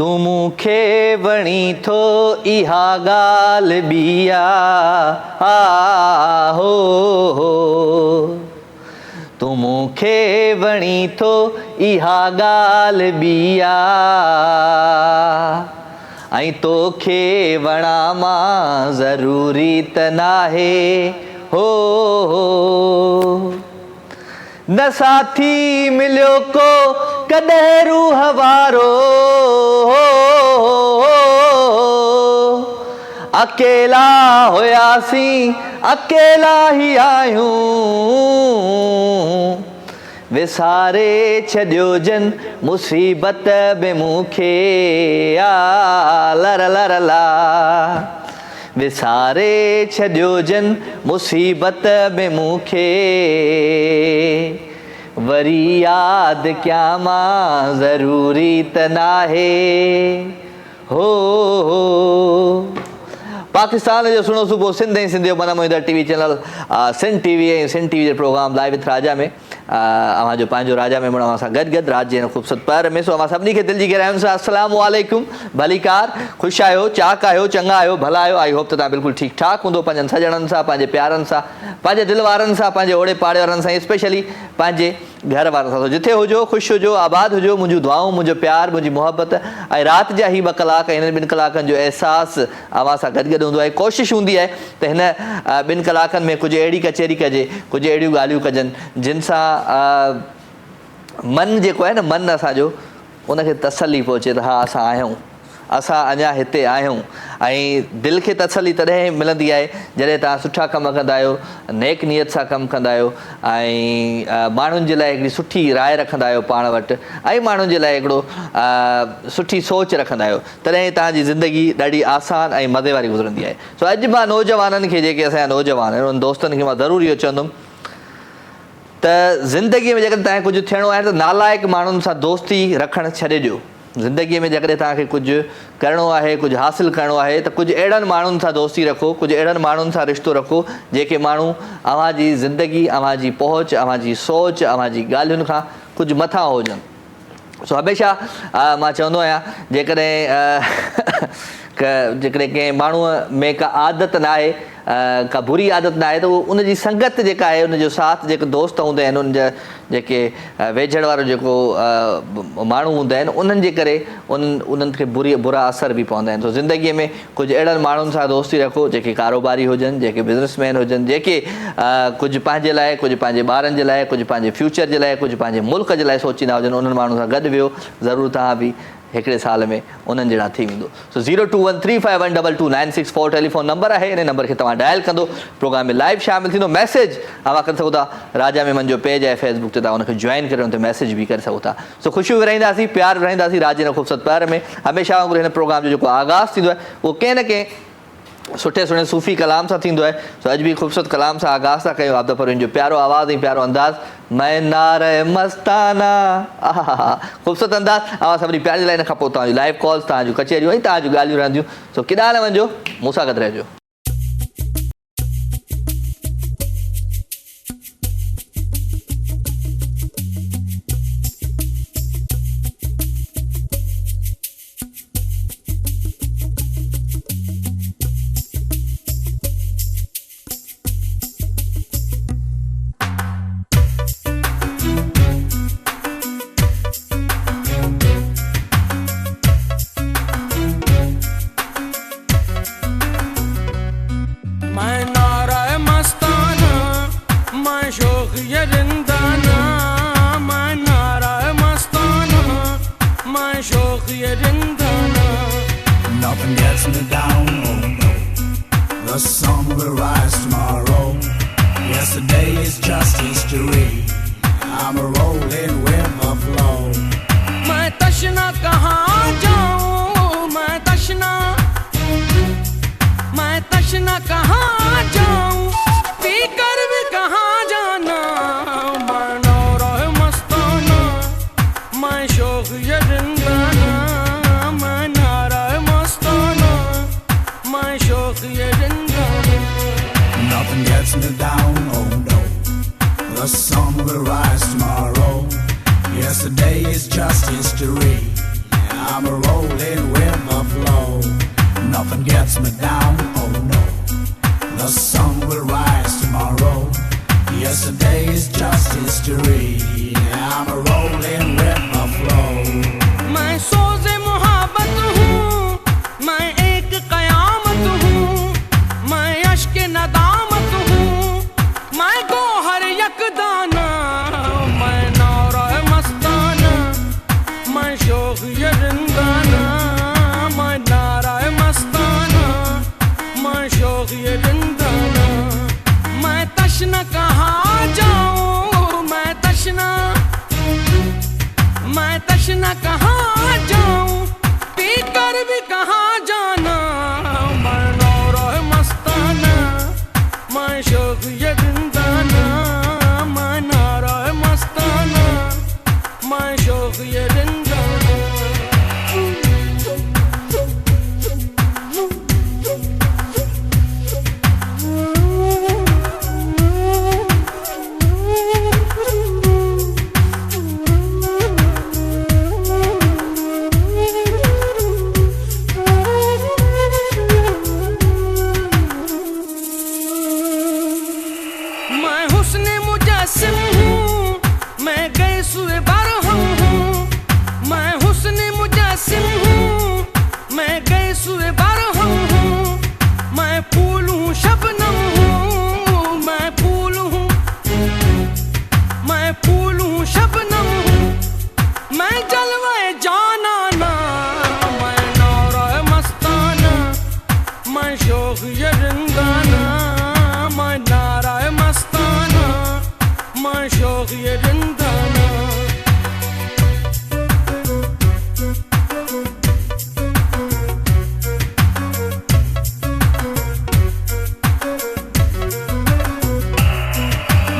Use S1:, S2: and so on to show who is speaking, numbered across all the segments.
S1: तू मूंखे वणी थो इहा ॻाल्हि ॿिया हो तू मूंखे वणी थो इहा ॻाल्हि ॿिया ऐं तोखे वणा मां ज़रूरी त नाहे हो न साथी मिलियो को कॾहिं रूह वारो अकेला हुयासीं अकेला ई आहियूं विसारे छॾियो जन मुसीबत बि मूंखे लर लर ला विसारे छॾियो जन मुसीबत में मूंखे वरी यादि कयां मां ज़रूरी त नाहे हो पाकिस्तान जो सुहिणो सूबो सिंध ऐं सिंध जो मन मोहींदड़ टीवी चैनल सिंध टीवी ऐं सिंध टीवी जे प्रोग्राम लाइव विथ राजा में अवांजो पंहिंजो राजा में अवां सां गॾु गॾु रात जे हिन ख़ूबसूरत पैर में सो अवां सभिनी खे दिलि जी गहराइयुनि सां अस्सलामु वालेकुम भलीकार ख़ुशि आहियो चाक आहियो चङा आहियो भला आहियो आई होप त तव्हां बिल्कुलु ठीकु ठाक हूंदो पंहिंजनि सॼणनि सां पंहिंजे प्यारनि सां पंहिंजे दिलि वारनि सां पंहिंजे ओड़े पाड़े वारनि सां स्पेशली पंहिंजे घर वारनि सां जिथे हुजो ख़ुशि हुजो आबाद हुजो मुंहिंजूं दुआऊं मुंहिंजो प्यारु मुंहिंजी मुहबत ऐं राति जा ही 2 कलाक हिन 2 कलाकनि जो अहसासु अवां सां गॾु गॾु हूंदो आहे कोशिशि हूंदी आहे त हिन 2 कलाकनि में कुझु अहिड़ी कचेरी कजे कुझु अहिड़ियूं ॻाल्हियूं कजनि जिन सां मन जेको आहे न मन असांजो उनखे तसली पहुचे त हा असां आहियूं असां अञा हिते आहियूं ऐं दिलि खे तसली तॾहिं मिलंदी आहे जॾहिं तव्हां सुठा कम कंदा आहियो नेक नियत सां कमु कंदा आहियो ऐं माण्हुनि जे लाइ हिकिड़ी सुठी राय रखंदा आहियो पाण वटि ऐं माण्हुनि जे लाइ हिकिड़ो सुठी सोच रखंदा आहियो तॾहिं तव्हांजी ज़िंदगी ॾाढी आसान ऐं मज़े वारी गुज़रंदी आहे सो अॼु मां नौजवाननि खे जेके असांजा नौजवान आहिनि उन्हनि दोस्तनि खे मां ज़रूरु इहो चवंदुमि त ज़िंदगीअ में जेकॾहिं तव्हांखे कुझु थियणो आहे त नालाइक़ माण्हुनि सां दोस्ती रखणु छॾे ॾियो ज़िंदगीअ में जेकॾहिं तव्हांखे कुझु करिणो आहे कुझु हासिलु करिणो आहे त कुझु अहिड़नि माण्हुनि सां दोस्ती रखो कुझु अहिड़नि माण्हुनि सां रिश्तो रखो जेके माण्हू अव्हांजी ज़िंदगी अव्हांजी पहुच अव्हांजी सोच अव्हांजी ॻाल्हियुनि खां कुझु मथां हुजनि सो हमेशह मां चवंदो आहियां जेकॾहिं कंहिं माण्हूअ में का आदत न आहे का बुरी आदत न आहे त उनजी संगत जेका आहे उनजो साथ जेके दोस्त हूंदा आहिनि उन जा जेके वेझड़ वारो जेको माण्हू हूंदा आहिनि उन्हनि जे करे उन्हनि खे बुरा असर बि पवंदा आहिनि सो ज़िंदगीअ में कुझु अहिड़नि माण्हुनि सां दोस्ती रखो जेके कारोबारी हुजनि जेके बिज़नेसमैन हुजनि जेके कुझु पंहिंजे लाइ कुझु पंहिंजे ॿारनि जे लाइ कुझु पंहिंजे फ्यूचर जे लाइ कुझु पंहिंजे मुल्क जे लाइ सोचींदा हुजनि उन्हनि माण्हुनि सां गॾु वियो ज़रूरु तव्हां बि हिकिड़े साल में उन्हनि जहिड़ा थी वेंदो सो 02135122964 टेलीफोन नंबर आहे इन नंबर खे तव्हां डायल कंदो प्रोग्राम में लाइव शामिलु थींदो मैसेज अव्हां करे सघो था राजा में मुंहिंजो पेज आहे फेसबुक ते तव्हां हुनखे जॉइन करे हुन ते मैसेज बि करे सघो था सो ख़ुशियूं विरहाईंदासीं प्यारु विरहाईंदासीं राजा हिन ख़ूबसूरत प्यार में हमेशह वांगुरु हिन प्रोग्राम जो जेको आगाज़ थींदो आहे उहो कंहिं न कंहिं सुठे सुठे सूफ़ी कलाम सां थींदो आहे सो अॼु बि ख़ूबसूरत कलाम सां आगाज़ था कयूं आबदा परवीन जो प्यारो आवाज़ ऐं प्यारो अंदाज़ मैं नार मस्ताना ख़ूबसूरत अंदाज़ अवां सभिनी प्यार जे लाइ इन खां पोइ तव्हांजूं लाइव कॉल्स तव्हांजूं कचेरियूं ऐं तव्हांजूं ॻाल्हियूं रहंदियूं सो केॾांहुं न वञो मूं सां गॾु रहिजो
S2: Nothing gets me down, oh no. The sun will rise tomorrow. Yesterday is just history. I'm rolling with the flow.
S3: मैं तशना कहाँ जाऊँ मैं तशना कहाँ जाऊँ पीकर भी कहाँ जाना बना रहे मस्ताना मैं शौक ये जिंदाना मैं नारा मस्ताना मैं शौक ये जिंदाना
S2: Nothing gets me down, oh no. The sun will rise tomorrow. Yesterday is just history. I'm rolling gets me down, oh no. The sun will rise tomorrow. Yesterday is just history. I'm a rolling river flow.
S3: मैं सोज़े मुहब्बत हूँ, मैं एक क़यामत हूँ, मैं अश्क नदामत हूँ, मैं गोहर यकदाना, मैं नारा मस्ताना, मैं शौक़ ये जिंदाना, मैं नारा मस्ताना, मैं शौक़ ये जिंदाना, मैं तशना कहाँ जाऊँ, मैं तशना कहाँ जाऊँ, पीकर भी कहाँ जाना, मैं नारा मस्ताना, मैं शौक़ ये जिंदाना, मैं नारा मस्ताना, मैं शौक़ ये जिंदाना। मैं हुस्ने मुजस्सिम हूँ, मैं गए सुए बरहम हूँ, मैं हुस्ने मुजस्सिम हूँ, मैं गए सुए बरहम हूँ, मैं फूल हूँ शबनम हूँ, मैं फूल हूँ शबनम हूँ, मैं जलवाए जानाना, मैं नारा मस्ताना, मैं शौक़ ये जिंदाना, मैं नारा मस्ताना, मैं शौक़ ये जिंदाना।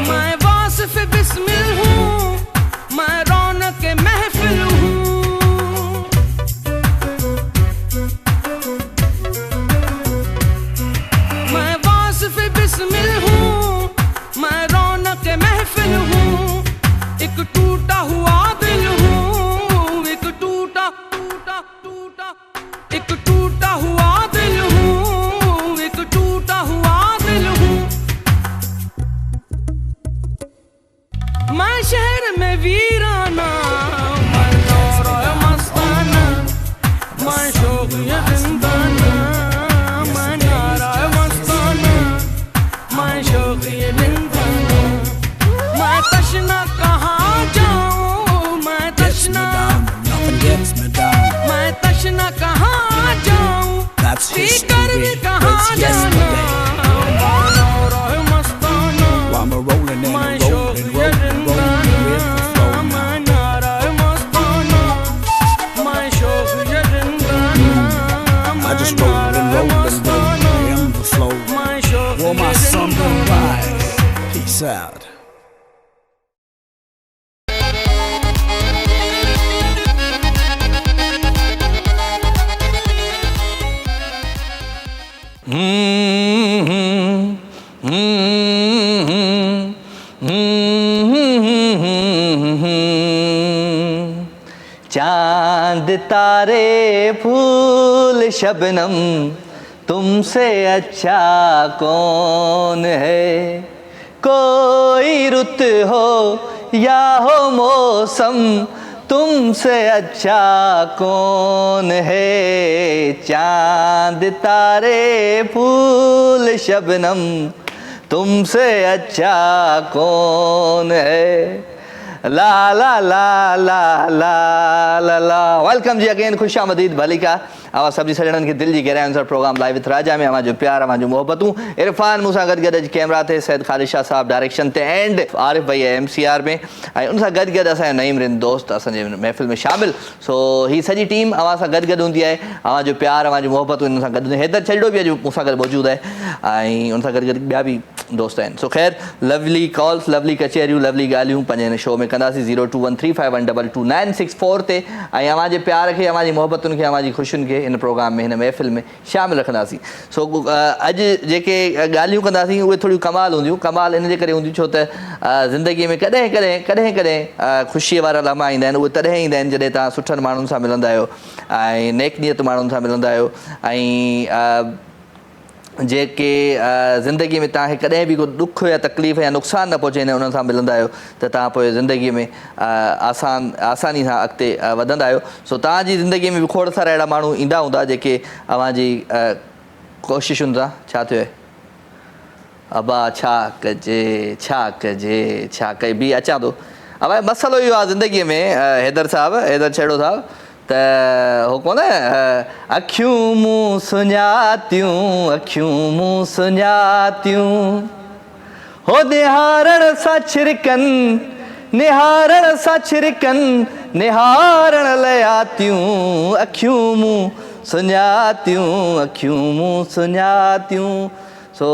S3: मैं वासिफ़ बिस्मिल हूँ, मैं रौनक महफिल हूँ, मैं वासिफ़ बिस्मिल हूँ, मैं रौनक महफिल हूँ, एक टूटा हुआ दिल हूँ, एक टूटा हुआ दिल हूँ, एक टूटा हुआ दिल हूँ। मैं शहर में वीराना, मैं नारा मस्ताना, मैं शौक़ ये जिंदाना, मैं नारा मस्ताना, मैं शौक़ ये जिंदाना, मैं तशना कहाँ जाऊँ, मैं
S2: Gets me
S3: तशना,
S2: down, nothing gets me down.
S3: मैं तशना कहाँ जाऊँ,
S2: That's
S3: पीकर भी
S2: history,
S3: कहाँ
S2: it's
S3: जाना,
S2: yesterday.
S3: मैं नारा मस्ताना,
S2: Well, I'm a rolling and
S3: मैं
S2: a
S3: शौक़
S2: rolling,
S3: ये
S2: rolling, rolling river flow.
S3: जिंदाना, मैं नारा मस्ताना, मैं शौक़ ये जिंदाना,
S2: I just
S3: मैं
S2: roll
S3: नारा
S2: and roll and
S3: Mastana,
S2: roll in the flow.
S3: मैं शौक़
S2: Well, my
S3: ये
S2: sun will
S3: जिंदाना।
S2: rise. Peace out.
S1: चांद तारे फूल शबनम तुमसे अच्छा कौन है, कोई रुत हो या हो मौसम तुमसे अच्छा कौन है, चांद तारे फूल शबनम तुमसे अच्छा कौन है, ला ला ला ला ला ला ला। वेलकम जी अगेन, खुश आमदीद भली का आवाज़ सब्जी सजणनि खे दिल जी गहराइयुनि सां प्रोग्राम लाइव विथ राजा में अवां जो प्यार अवां जो मोहब्बतूं। इरफान मूंसां गॾु गॾु कैमरा ते, सैद ख़ालिद शाह साहब डायरेक्शन ते एंड आरिफ भाई MCR में, ऐं उन सां गॾु गॾु असांजो नईम रिंद दोस्त असांजे महफ़िल में शामिल। सो ही सॼी टीम अवां सां गॾु गॾु हूंदी आहे, अवां जो प्यार अवां जो मोहब्बतूं इन सां गॾु। हैदर छॾियो बि अॼु मूंसां गॾु मौजूदु आहे, ऐं उन सां गॾु गॾु ॿिया बि दोस्त आहिनि सो ख़ैर लवली कॉल्स लवली कचहरियूं लवली ॻाल्हियूं पंहिंजे हिन शो में कंदासीं 02135122296 ते ऐं अव्हांजे प्यार खे अव्हांजी मोहबतुनि खे अव्हांजी ख़ुशियुनि खे हिन प्रोग्राम में हिन महफ़िल में शामिलु रखंदासीं सो अॼु जेके ॻाल्हियूं कंदासीं उहे थोरियूं कमाल हूंदियूं कमाल इन जे करे हूंदियूं छो त ज़िंदगीअ में कॾहिं ख़ुशीअ वारा लम्हा ईंदा आहिनि उहे तॾहिं ईंदा आहिनि जॾहिं तव्हां सुठनि माण्हुनि सां मिलंदा आहियो ऐं नेक नियत माण्हुनि सां मिलंदा आहियो ऐं जेके ज़िंदगीअ में तव्हांखे कॾहिं बि को ॾुख या तकलीफ़ या नुक़सानु न पहुचाईंदा आहिनि उन्हनि सां मिलंदा आहियो त तव्हां पोइ ज़िंदगीअ में आसानी सां अॻिते वधंदा आहियो सो तव्हांजी ज़िंदगीअ में बि खोड़ सारा अहिड़ा माण्हू ईंदा हूंदा जेके अव्हांजी कोशिशुनि सां छा थियो आहे अबा छा कजे बि अचां थो अब मसइलो इहो आहे ज़िंदगीअ में हैदर छेड़ो साहिबु त हो कोन अखियूं मूं सुञातियूं हो निहारण सां छिरकनि निहारण लयातियूं अखियूं मूं सुञातियूं सो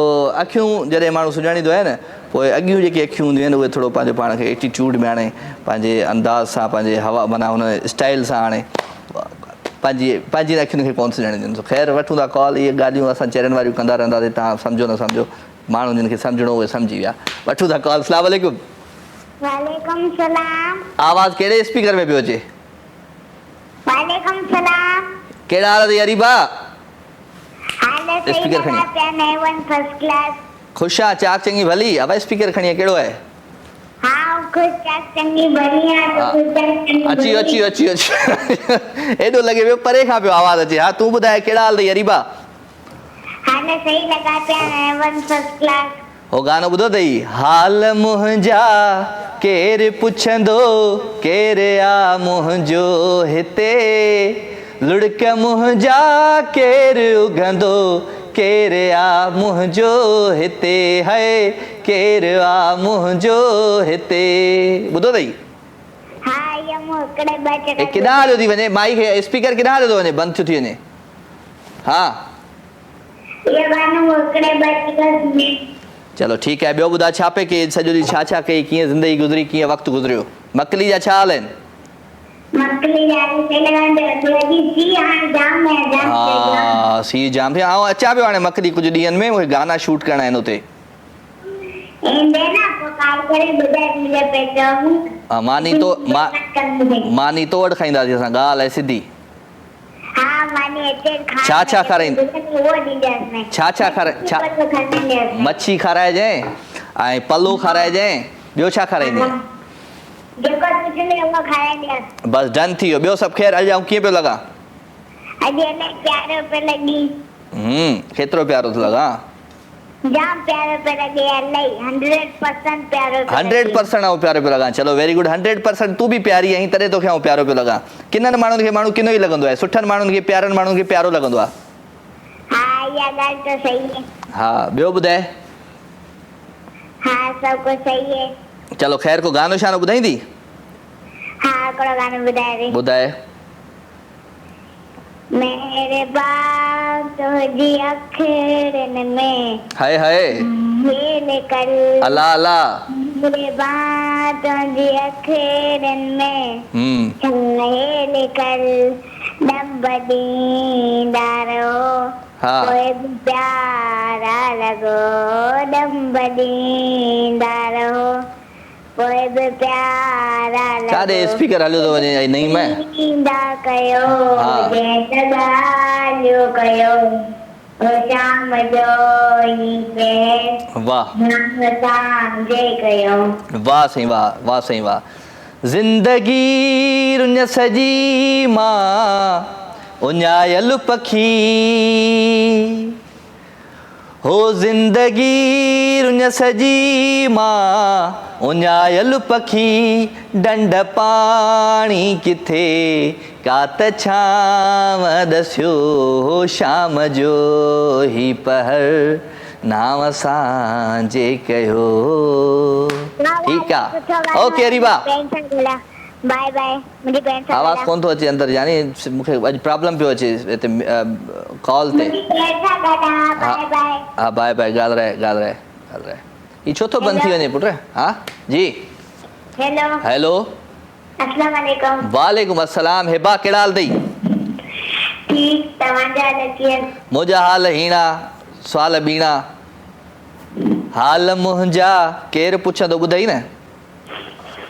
S1: अखियूं जॾहिं माण्हू सुञाणींदो आहे न पोइ अॻियूं जेके अखियूं हूंदियूं आहिनि उहे थोरो पंहिंजो पाण खे एटीट्यूड में हाणे पंहिंजे अंदाज़ सां पंहिंजे हवा माना हुन स्टाइल सां हाणे पंहिंजी अखियुनि खे कोन सुञाणींदियूं आहिनि ख़ैर वठूं था कॉल इहे ॻाल्हियूं असां चैनल वारियूं कंदा रहंदासीं तव्हां सम्झो न सम्झो माण्हू जिन खे सम्झणो उहे सम्झी विया वठूं था कॉल अस्सलाम वालेकुम
S4: वालेकुम सलाम
S1: आवाज़ कहिड़े स्पीकर में पियो अचे
S4: वालेकुम सलाम
S1: कहिड़ा हाल अथई अरीबा
S4: हाल सही
S1: स्पीकर खणी
S4: पिया नेवन फर्स्ट क्लास
S1: ख़ुशि आहे चाक चङी भली अब स्पीकर खणी कहिड़ो आहे
S4: हाँ खुश चाक चंगी बढ़िया तो खुश चाक चंगी
S1: अची एॾो लॻे पियो परे खां पियो आवाज़ अचे हा तूं ॿुधाए कहिड़ा हाल अथई अरीबा
S4: हाल सही लगा पिया नेवन फर्स्ट क्लास
S1: हो गानो ॿुधो अथई हाल मुंहिंजा केरु पुछंदो केरु आ मुंहिंजो हिते लुड़क मुंहिंजा केरु उघंदो केरु आ मुंहिंजो हिते है केरु आ मुंहिंजो हिते ॿुधो अथई
S4: हाँ ये मोकड़े बच
S1: किथां हलियो थी वञे माइक स्पीकर किथां हलियो थो वञे बंदि थियो थी वञे हा
S4: ये गानो मोकड़े बच
S1: चलो ठीकु आहे ॿियो ॿुधाए छा पे कई सॼो ॾींहुं छा कई कीअं ज़िंदगी गुज़री कीअं वक़्तु गुज़रियो मकली जा छा हाल आहिनि
S4: मकली जारी सही लगा लगी जी हाँ जाम है जाम
S1: हा सी जाम थियो ऐं अचां पियो हाणे मकली कुझु ॾींहंनि में उहे गाना शूट करणा आहिनि हुते
S4: इंदे ना पुकार करे बुधाए मुझे पेटो
S1: मानी तो वटि खाईंदासीं असां ॻाल्हि आहे सिधी
S4: हाँ मानी अचे खा
S1: छा खाराईंदी
S4: वो दीजास में
S1: छा मच्छी खाराइजांइ ऐं पलो खाराइजांइ ॿियो छा खाराईंदी
S4: जेको तुझे वो खाएंगे
S1: बस डन थी वियो ॿियो सभु ख़ैर अॼु आऊं कीअं पियो लॻा
S4: अॼु अने प्यारो पे लगी
S1: केतिरो प्यारो थो लॻा
S4: जाम प्यारो पे लगे अलाई 100% प्यारो
S1: 100% आऊं प्यारो पियो लॻा चलो वेरी गुड 100% तूं बि प्यारी आहीं तॾहिं तोखे आऊं प्यारो पियो लॻा किननि माण्हुनि खे माण्हू किनो ई लॻंदो आहे सुठनि माण्हुनि खे प्यारनि माण्हुनि खे प्यारो लॻंदो आहे
S4: हाँ ये ॻाल्हि तो सही है
S1: हा ॿियो ॿुधाए
S4: हाँ सब कुछ सही है
S1: चलो ख़ैर को गानो शानो ॿुधाईंदी
S4: हाँ हिकिड़ो गानो
S1: ॿुधाए
S4: मेरे बाप तुझी अखिरन में
S1: हाय
S4: हिल कर
S1: अल्लाह अल्लाह
S4: मेरे बाप तुझी अखिरन में हिल कर दम बदीदारो
S1: हाँ
S4: कोई भी प्यारा लगो दम बदीदारो कोई भी प्यारा लगो
S1: काॾे स्पीकर हलियो थो वञे नहीं मैं
S4: ईंदा कयो
S1: हाँ।
S4: जंहिं ॻाल्हियूं कयो ओ शाम जो ई पे
S1: वाह
S4: नाम तव्हांजे कयो
S1: वाह साईं वाह साईं वाह ज़िंदगी रुञ सजी मां उञायल पखी हो ज़िंदगी रुञ सजी मां उञायल पखी डंड पाणी किथे कात छांव दस्यो शाम जो ही पहर नाम सांजे कयो ठीकु आहे ओके अरीबा
S4: बाय बाय मुंहिंजी भेण सां
S1: आवाज़ कोन थो अचे अंदरि यानी मूंखे अॼु प्रॉब्लम पियो अचे हिते कॉल ते
S4: मुंहिंजी भेण सां ॻाल्हायां बाय बाय
S1: हा बाय बाय ॻाल्हाए ये छो तो बंद थी वने पुट? हाँ जी
S4: हेलो
S1: हेलो
S4: अस्सलाम वालेकुम।
S1: वालेकुम अस्सलाम। हेबा केड़ा हाल अथई?
S4: ठीक तव्हांजा लकीर?
S1: मुंहिंजा हाल हीणा सवाल बीणा हाल मुंहिंजा केरु पुछंदो ॿुधई न।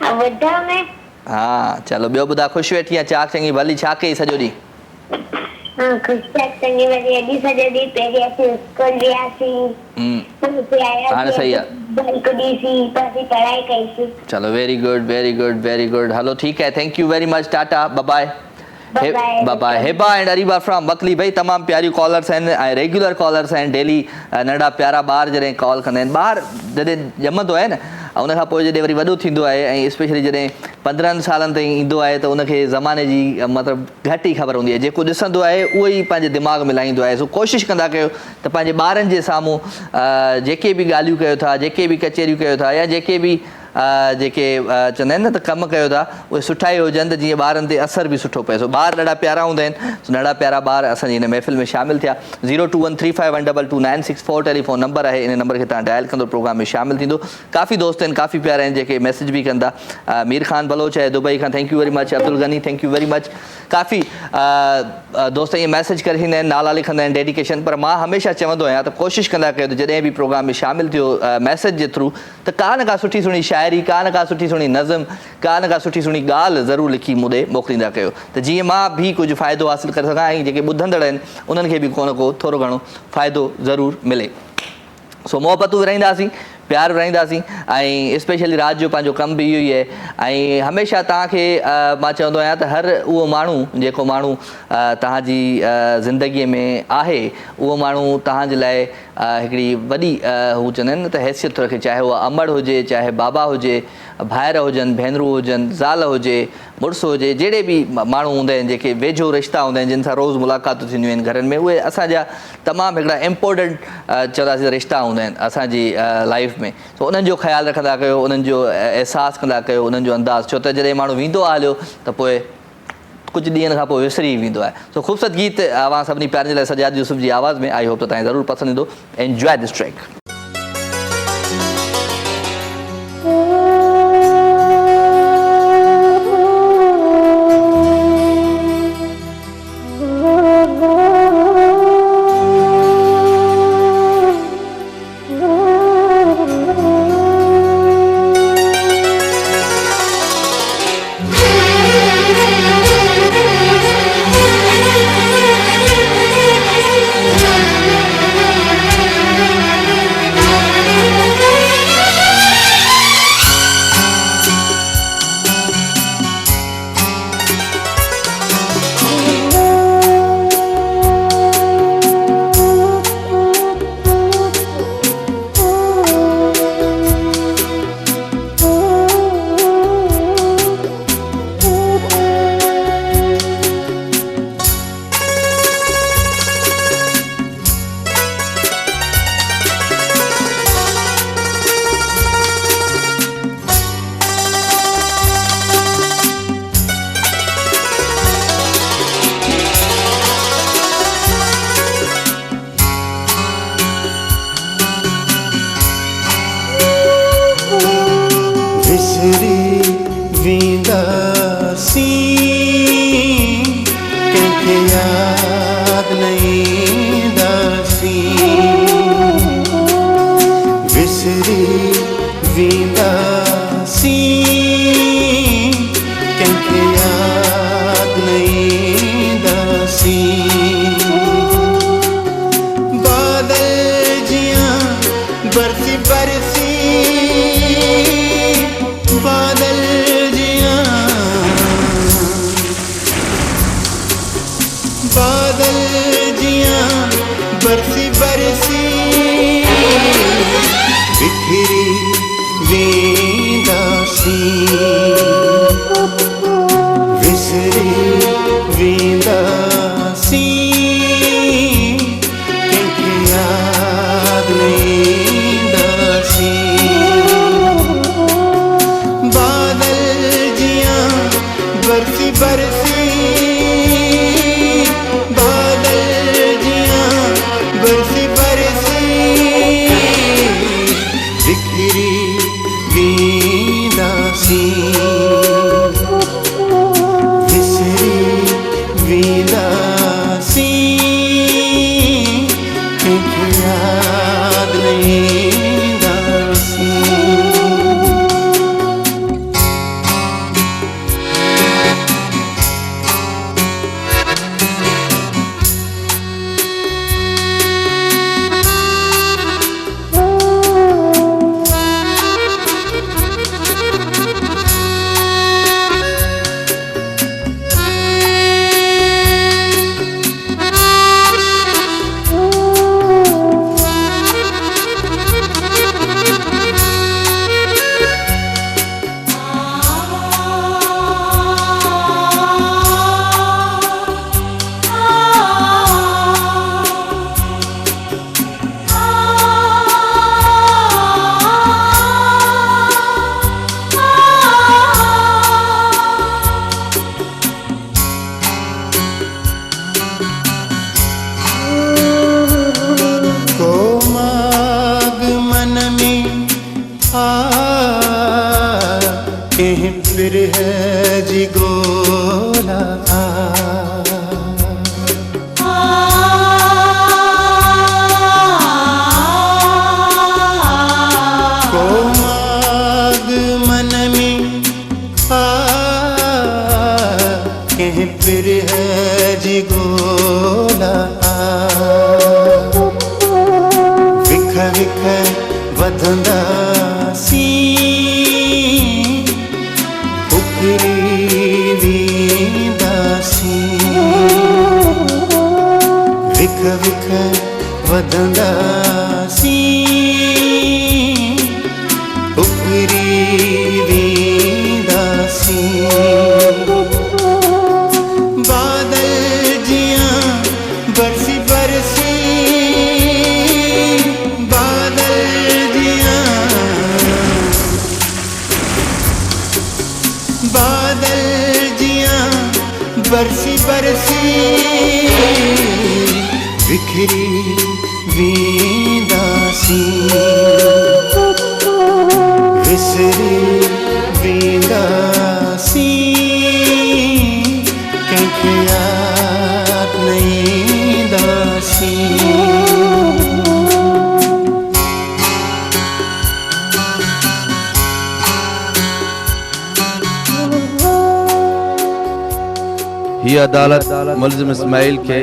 S4: ॿुधो में
S1: हा चलो ॿियो ॿुधा ख़ुशि वेठी आहे चाक चङी भली छा कई सॼो ॾींहुं?
S4: ख़ुशि थिया चङी वरी अॼु सॼो ॾींहुं पहिरीं असीं स्कूल वियासीं
S1: हाणे सही आहे।
S4: बाइक ॾीसी असीं पढ़ाई कईसीं।
S1: चलो very good very good very good hello ठीकु आहे thank you very much tata bye bye bye. Heba and Areeba from Bakli भाई तमामु प्यारियूं कॉलर्स आहिनि ऐं रेगुलर कॉलर्स आहिनि डेली नंढा प्यारा ॿार जॾहिं कॉल कंदा आहिनि ॿार जॾहिं ॼमंदो आहे न उनखां पोइ जॾहिं वरी वॾो थींदो आहे ऐं स्पेशली जॾहिं 15 सालनि ताईं ईंदो आहे त उनखे ज़माने जी मतिलबु घटि ई ख़बर हूंदी आहे जेको ॾिसंदो आहे उहो ई पंहिंजे दिमाग़ में लाहींदो आहे। सो कोशिशि कंदा कयो त पंहिंजे ॿारनि जे साम्हूं जेके बि ॻाल्हियूं कयो था जेके बि कचहरियूं कयो था या जेके बि जेके चवंदा आहिनि न त कमु कयो था उहे सुठा ई हुजनि त जीअं ॿारनि ते असर बि सुठो पए। सो ॿार ॾाढा प्यारा हूंदा आहिनि नंढा प्यारा ॿार असांजी हिन महफ़िल में शामिलु थिया। 02135122964 टेलीफोन नंबर आहे इन नंबर खे तव्हां डायल कंदो प्रोग्राम में शामिलु थींदो। काफ़ी दोस्त आहिनि काफ़ी प्यारा आहिनि जेके मैसेज बि कंदा। मीर ख़ान बलोच आहे दुबई खां thank you very much. Abdul Gani thank you very much. काफ़ी दोस्त ईअं मैसेज करे ईंदा आहिनि नाला लिखंदा आहिनि डेडिकेशन पर मां हमेशह चवंदो आहियां त कोशिशि कंदा कयो त जॾहिं बि प्रोग्राम में शामिलु थियो मैसेज जे थ्रू त का न का सुठी सुहिणी शाइरी का न का सुठी सुहिणी नज़म का न का सुठी सुहिणी ॻाल्हि ज़रूरु लिखी मूं मोकिलींदा कयो त जीअं मां बि कुझु फ़ाइदो हासिलु करे सघां ऐं जेके ॿुधंदड़ आहिनि उन्हनि खे बि को न को थोरो घणो फ़ाइदो ज़रूरु मिले। सो मोहबतूं विराईंदासीं प्यार विराईंदासीं ऐं स्पेशली राति जो पंहिंजो कमु बि इहो ई आहे ऐं हमेशह तव्हांखे मां चवंदो आहियां त हर उहो माण्हू जेको माण्हू तव्हांजी ज़िंदगीअ में आहे उहो माण्हू तव्हांजे लाइ हिकिड़ी वॾी हू चवंदा आहिनि न त हैसियत रखे चाहे उहा अमड़ हुजे चाहे बाबा हुजे भाइर हुजनि भेनरूं हुजनि ज़ाल हुजे मुड़ुसु हुजे जहिड़े बि माण्हू हूंदा आहिनि जेके वेझो रिश्ता हूंदा आहिनि जिन सां रोज़ु मुलाक़ातूं थींदियूं आहिनि घरनि में उहे असांजा तमामु हिकिड़ा इम्पोर्टेंट चवंदासीं रिश्ता हूंदा आहिनि असांजी लाइफ में। सो उन्हनि जो ख़्यालु रखंदा कयो उन्हनि जो अहसासु कंदा कयो उन्हनि जो अंदाज़ छो त जॾहिं माण्हू वेंदो आहे हलियो त पोइ कुझु ॾींहंनि खां पोइ विसरी वेंदो आहे। सो ख़ूबसूरत गीत अवां सभिनी प्यारनि जे लाइ सजाद यूसुफ जी आवाज़ में आई होप त तव्हांखे ज़रूरु पसंदि ईंदो। Enjoy this track.
S5: बिखरी विसरी वेंदासी कंहिंखे यादि न ईंदासी फिर है जी गोला को माग मन में कहीं फिर है जी गोला विख विख वधंदा सी विख विख वधंदासी उभरी वेंदासी बादल जियां बरसी बरसी बादल जियां बरसी बरसी बिखरी वेंदासी विसरी वेंदासी कंहिंखे यादि न ईंदासी
S6: हीअ अदालत मुल्ज़िम इस्माइल खे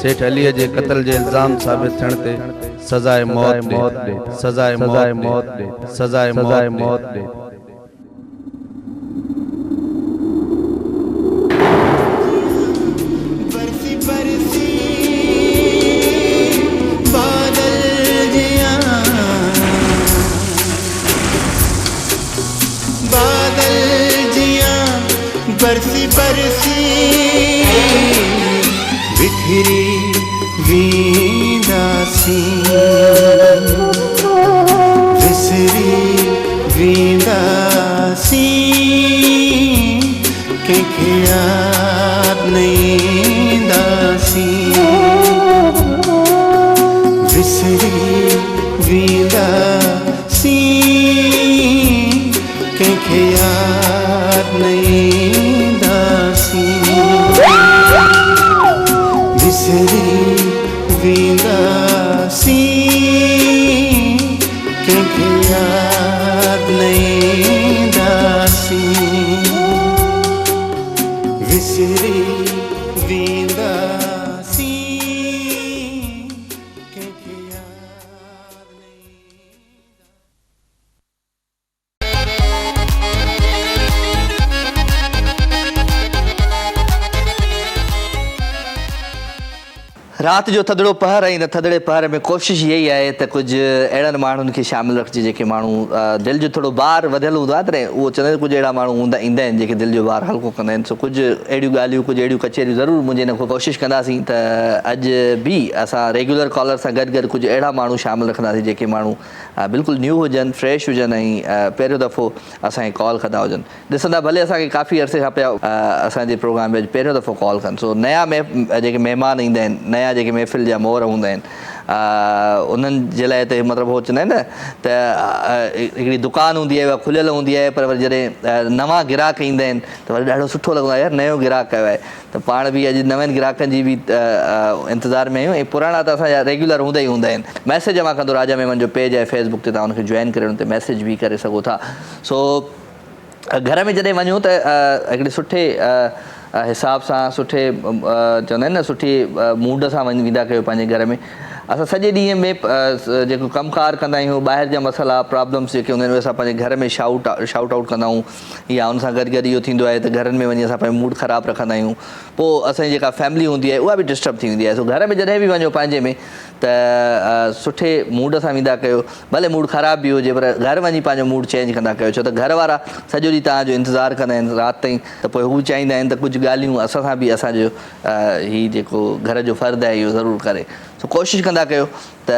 S6: सेठ अलीअ जे क़त्ल जे इल्ज़ाम साबित थियण ते सज़ाए मौत ॾे सज़ाए मौत ॾे सज़ाए मौत ॾे
S5: बरसी बरसी बादल जियां बरसी बरसी बिखरी वेंदासी विसरी वेंदासी कंहिंखे यादि न ईंदासी विसरी वेंदासी कंहिंखे यादि न ईंदासी विसरी वेंदासी कंहिंखे यादि न ईंदासी विसरी वेंदासी कंहिंखे यादि न
S1: रात जो थधड़ो पहर ऐं हिन थधड़े पहर में कोशिशि इहा ई आहे त कुझु अहिड़नि माण्हुनि खे शामिलु रखिजे जेके माण्हू दिलि जो थोरो भार वधियलु हूंदो आहे त उहो चवंदा आहिनि कुझु अहिड़ा माण्हू ईंदा आहिनि जेके दिलि जो भार हल्को कंदा आहिनि। सो कुझु अहिड़ियूं ॻाल्हियूं कुझु अहिड़ियूं कचहरियूं ज़रूरु मुंहिंजे हिन खां कोशिशि कंदासीं त अॼु बि असां रेगुलर कॉलर सां गॾु गॾु कुझु अहिड़ा माण्हू शामिलु रखंदासीं जेके माण्हू बिल्कुलु न्यू हुजनि, फ्रेश हुजनि ऐं पहिरियों दफ़ो असांखे कॉल कंदा हुजनि। ॾिसंदा भले असांखे काफ़ी अरसे खां पिया असांजे प्रोग्राम में पहिरियों दफ़ो कॉल कनि। सो नया जेके महिमान ईंदा आहिनि, नया जेके महफ़िल जा मोहर हूंदा आहिनि, उन्हनि जे लाइ त मतिलबु हो चवंदा आहिनि न त हिकिड़ी दुकानु हूंदी आहे उहा खुलियल हूंदी आहे पर वरी जॾहिं नवां ग्राहक ईंदा आहिनि त वरी ॾाढो सुठो लॻंदो आहे यार नयो ग्राहक आयो आहे त पाण बि अॼु नवनि ग्राहकनि जी बि इंतज़ार में आहियूं ऐं पुराणा त असांजा रेगुलर हूंदा ई हूंदा आहिनि मैसेज मां कंदो राजा मेमन जो पेज आहे फेसबुक ते तव्हां हुनखे जॉइन करे हुन ते मैसेज बि करे सघो था सो घर में जॾहिं वञूं त हिकिड़े सुठे हिसाब सां सुठे चवंदा आहिनि न सुठी मूड सां वेंदा कयो पंहिंजे घर में असां सॼे ॾींहं में जेको कमकार कंदा आहियूं ॿाहिरि जा मसाला प्रॉब्लम्स जेके हूंदा आहिनि उहे असां पंहिंजे घर में शाउट आउट कंदा आहियूं या उन सां गॾु गॾु इहो थींदो आहे त घरनि में वञी असां पंहिंजो मूड ख़राबु रखंदा आहियूं पोइ असांजी जेका फैमिली हूंदी आहे उहा बि डिस्टर्ब थी वेंदी आहे सो घर में जॾहिं बि वञो पंहिंजे में त सुठे मूड सां वेंदा कयो भले मूड ख़राबु बि हुजे पर घर वञी पंहिंजो मूड चेंज कंदा कयो छो त घर वारा सॼो ॾींहुं तव्हांजो इंतज़ारु कंदा आहिनि राति ताईं त पोइ हू चाहींदा आहिनि त कुझु ॻाल्हियूं असां सां बि असांजो हीउ जेको घर जो फ़र्ज़ु आहे इहो ज़रूरु करे सो कोशिशि कंदा कयो त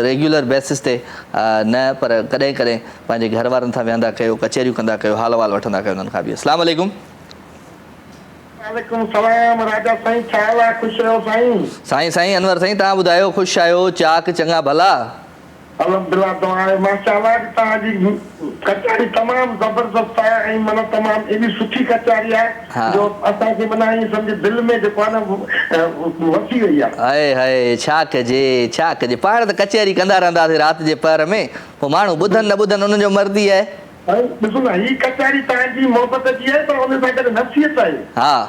S1: रेगुलर बेसिस ते न पर कॾहिं कॾहिं पंहिंजे घर वारनि सां विहंदा कयो कचहरियूं कंदा कयो हाल वाल वठंदा कयो उन्हनि खां बि अस्सलाम वालेकुम
S7: वालेकुम सलाम राजा साईं छा हाल आहे ख़ुशि रहो साईं
S1: साईं अनवर साईं तव्हां ॿुधायो ख़ुशि आहियो चाक चङा भला
S7: अल्हम्दुलिल्लाह तव्हां माशाअल्लाह तव्हांजी कचारी तमामु ज़बरदस्त आहे ऐं माना तमामु एॾी सुठी कचारी आहे जो असांखे माना ईअं सम्झ दिलि में जेको आहे न वसी वई आहे
S1: हाय हाय छा कजे पाण त कचहरी कंदा रहंदासीं राति जे पहर में पोइ माण्हू ॿुधनि न ॿुधनि उन्हनि जो मर्ज़ी आहे
S7: ॾिसो न हीअ कचारी तव्हांजी मोहबत जी आहे पर हुन सां गॾु नसीहत आहे
S1: हा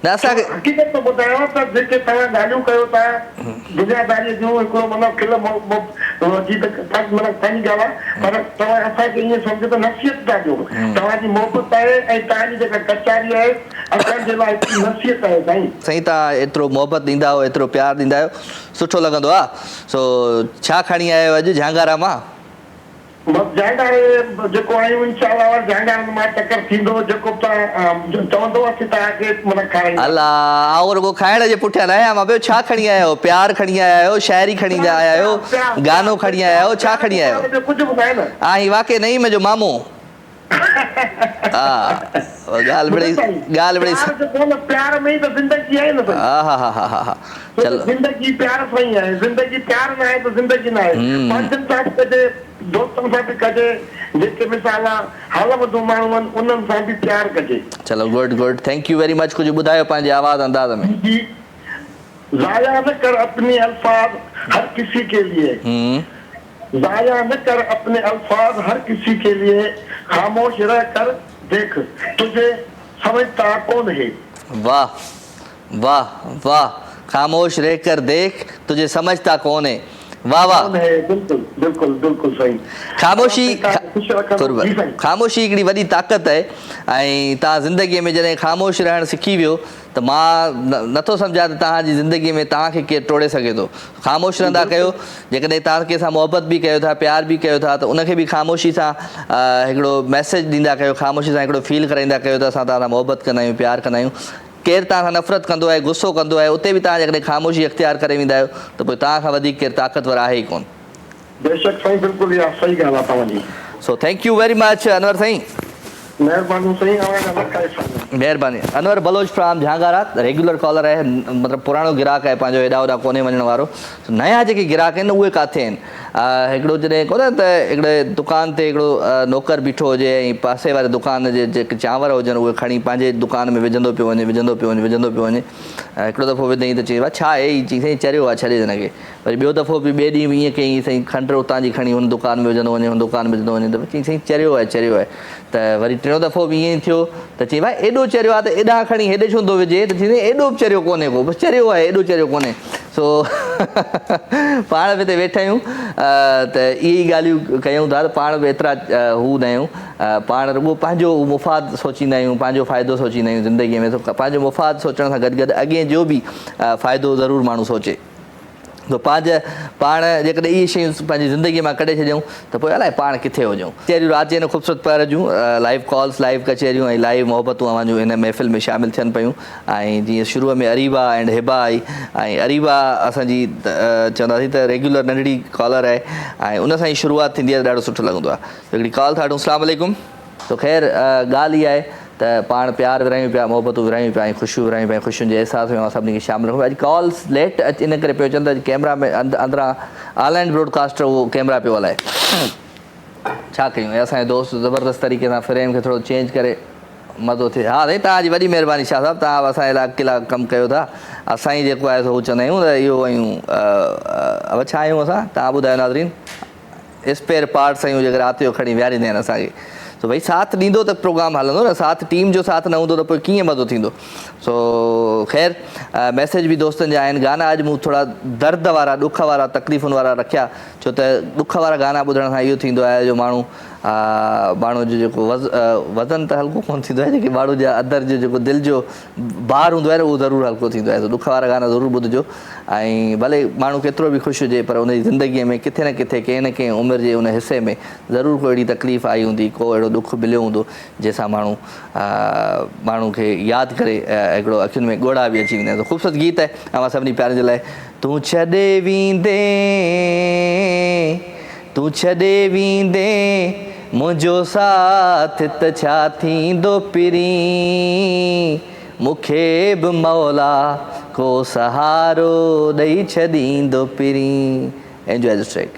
S1: न असांखे
S7: हक़ीक़त थो ॿुधायांव त जेके तव्हां ॻाल्हियूं कयो था दुनियादारीअ जूं हिकिड़ो माना खिल जी त माना पंहिंजी ॻाल्हि आहे पर तव्हां असांखे ईअं सम्झो त नसीहत था ॾियो तव्हांजी मोहबत आहे ऐं तव्हांजी जेका कचारी आहे असांजे लाइ हिकिड़ी नसीहत आहे
S1: साईं तव्हां एतिरो मोहबत ॾींदा आहियो एतिरो प्यारु ॾींदा आहियो सुठो लॻंदो आहे सो छा खणी आयो अॼु झांगारा मां
S7: जेको आहियूं इंशाअल्लाह झांगारनि मां टकर थींदो जेको तव्हां चवंदो असीं तव्हांखे माना खाराईंदा
S1: अलाह आउं रुॻो खाइण जे पुठियां न आहियां मां ॿियो छा खणी आया आहियो प्यार खणी आया आहियो शाइरी खणी आया आहियो गानो खणी आया आहियो छा खणी आया आहियो
S7: कुझु ॿुधाए न
S1: हा ही वाक़ई नहीं मुंहिंजो मामो हा ॻाल्हि बड़ी
S7: प्यार में ई त ज़िंदगी आहे न
S1: हा चलो
S7: ज़िंदगी प्यार सां ई आहे ज़िंदगी प्यार न आहे त ज़िंदगी न आहे पंहिंजनि सां बि कजे दोस्तनि सां बि कजे जेके मिसाल हाल वधू माण्हू आहिनि उन्हनि सां बि प्यार कजे
S1: चलो good thank you very much कुझु ॿुधायो पंहिंजे आवाज़ अंदाज़ में
S7: ज़ाया न कर अपने अल्फाज हर किसी के लिए ज़ाया न कर अपने अल्फाज हर किसी के लिए खामोश रह कर देख तुझे समझता कौन है
S1: वाह वाह वाह खामोश रह कर देख तुझे समझता कौन है वाह वाह
S7: बिल्कुल सही
S1: ख़ामोशी हिकिड़ी वॾी ताक़त आहे ऐं तव्हां ज़िंदगीअ में जॾहिं ख़ामोश रहणु सिखी वियो त मां नथो सम्झां त तव्हांजी ज़िंदगीअ में तव्हांखे केरु टोड़े सघे थो ख़ामोश रहंदा कयो जेकॾहिं तव्हां कंहिंसां मोहबत बि कयो था प्यार बि कयो था त उनखे बि ख़ामोशी सां हिकिड़ो मैसेज ॾींदा कयो ख़ामोशी सां हिकिड़ो फील कराईंदा कयो त असां तव्हां सां मोहबत कंदा आहियूं प्यार कंदा आहियूं केरु तव्हां सां नफ़रत कंदो आहे गुस्सो कंदो आहे उते बि तव्हां जेकॾहिं ख़ामोशी अख़्तियार करे वेंदा आहियो त पोइ तव्हां खां वधीक केरु ताक़तवर आहे ई कोन
S7: बेशक साईं बिल्कुलु इहा सही ॻाल्हि आहे तव्हांजी
S1: so thank you very much Anwar साईं महिरबानी Anwar Baloch from Jhangara regular caller आहे मतिलबु पुराणो ग्राहक आहे पंहिंजो हेॾा होॾा कोन्हे वञण वारो नया जेके ग्राहक आहिनि उहे किथे आहिनि हिकिड़ो जॾहिं कोन्हे त हिकिड़े दुकान ते हिकिड़ो नौकर बीठो हुजे ऐं पासे वारे दुकान जे जेके चांवर हुजनि उहे खणी पंहिंजे दुकान में विझंदो पियो वञे हिकिड़ो दफ़ो विधई त चई छा आहे ई चई साईं चरियो आहे छॾे हिनखे वरी ॿियो दफ़ो बि ॿिए ॾींहुं ईअं कयईं साईं खंड उतां जी खणी हुन दुकान में विझंदो वञे हुन दुकान में विझंदो वञे त चई साईं चरियो आहे त वरी टियों दफ़ो बि ईअं ई थियो त चई भाई एॾो चरियो आहे त एॾा खणी हेॾे छो थो विझे त चई एॾो बि चरियो कोन्हे को बसि चरियो आहे एॾो चरियो कोन्हे सो पाण बि हिते वेठा आहियूं त इहे ई ॻाल्हियूं कयूं था त पाण बि एतिरा हू न आहियूं पाण रुॻो पंहिंजो मुफ़ाद सोचींदा आहियूं पंहिंजो फ़ाइदो सोचींदा आहियूं ज़िंदगीअ में पंहिंजो मुफ़ाद सोचण सां गॾु अॻे जो बि फ़ाइदो ज़रूरु माण्हू सोचे त पाण जेकॾहिं इहे शयूं पंहिंजी ज़िंदगीअ मां कढे छॾियूं त पोइ अलाए पाण किथे हुजूं कचहरियूं राति जे ख़ूबसूरत पहर जूं लाइव कॉल्स लाइव कचहरियूं ऐं लाइव मोहबतूं अवांजूं हिन महफ़िल में शामिलु थियनि पियूं ऐं जीअं शुरूअ में अरीबा एंड हिबा आई ऐं अरीबा असांजी चवंदासीं त रेगुलर नंढड़ी कॉलर आहे ऐं उन सां ई शुरूआति थींदी आहे त ॾाढो सुठो लॻंदो आहे हिकिड़ी कॉल था वठूं अस्सलाम वालेकुम तो ख़ैर ॻाल्हि इहा आहे त पाण प्यार विरायूं पिया, मोहबतूं विरायूं पिया, ऐं ख़ुशियूं विरायूं पिया, ख़ुशियुनि जे अहसास में सभिनी खे शामिलु रखूं। अॼु कॉल्स लेट इन करे पियो अचनि त कैमरा में अंदरां ऑनलाइन ब्रॉडकास्टर उहो कैमरा पियो हलाए। छा कयूं, ऐं असांजे दोस्त ज़बरदस्त तरीक़े सां फ्रेम खे थोरो चेंज करे मज़ो थिए। हा साईं, तव्हांजी वॾी महिरबानी शाह साहिबु, तव्हां असांजे लाइ अकेला कमु कयो था। असां ई जेको आहे सो हू चवंदा आहियूं त इहो आहियूं अब छा आहियूं असां, तव्हां ॿुधायो नाज़रीन, स्पेयर पार्ट्स आहियूं जेके राति जो खणी विहारींदा आहिनि असांखे। सो भई साथ ॾींदो त प्रोग्राम हलंदो न, साथ टीम जो साथ न हूंदो त पोइ कीअं मज़ो थींदो। सो ख़ैर मैसेज बि दोस्तनि जा आहिनि। गाना अॼु मूं थोरा दर्द वारा, ॾुख वारा, तकलीफ़ुनि वारा रखिया, छो त ॾुख वारा गाना ॿुधण सां इहो थींदो आहे जो माण्हू जो जेको वज़न त हल्को कोन थींदो आहे, जेके माण्हू जा अंदरि जो जेको दिलि जो भार हूंदो आहे न उहो ज़रूरु हल्को थींदो आहे। ॾुख वारा गाना ज़रूरु ॿुधिजो। ऐं भले माण्हू केतिरो बि ख़ुशि हुजे पर उनजी ज़िंदगीअ में किथे न किथे कंहिं न कंहिं उमिरि जे उन हिसे में ज़रूरु को अहिड़ी तकलीफ़ आई हूंदी, को अहिड़ो ॾुख मिलियो हूंदो जंहिंसां माण्हू खे यादि करे हिकिड़ो अखियुनि में ॻोढ़ा बि अची वेंदा आहिनि। ख़ूबसूरत गीत आहे अवां सभिनी प्यारनि जे लाइ। तूं छॾे वेंदे मुंहिंजो साथ त छा थींदो पिरी, मूंखे बि मौला को सहारो ॾेई छॾींदो पिरी। Enjoy this track.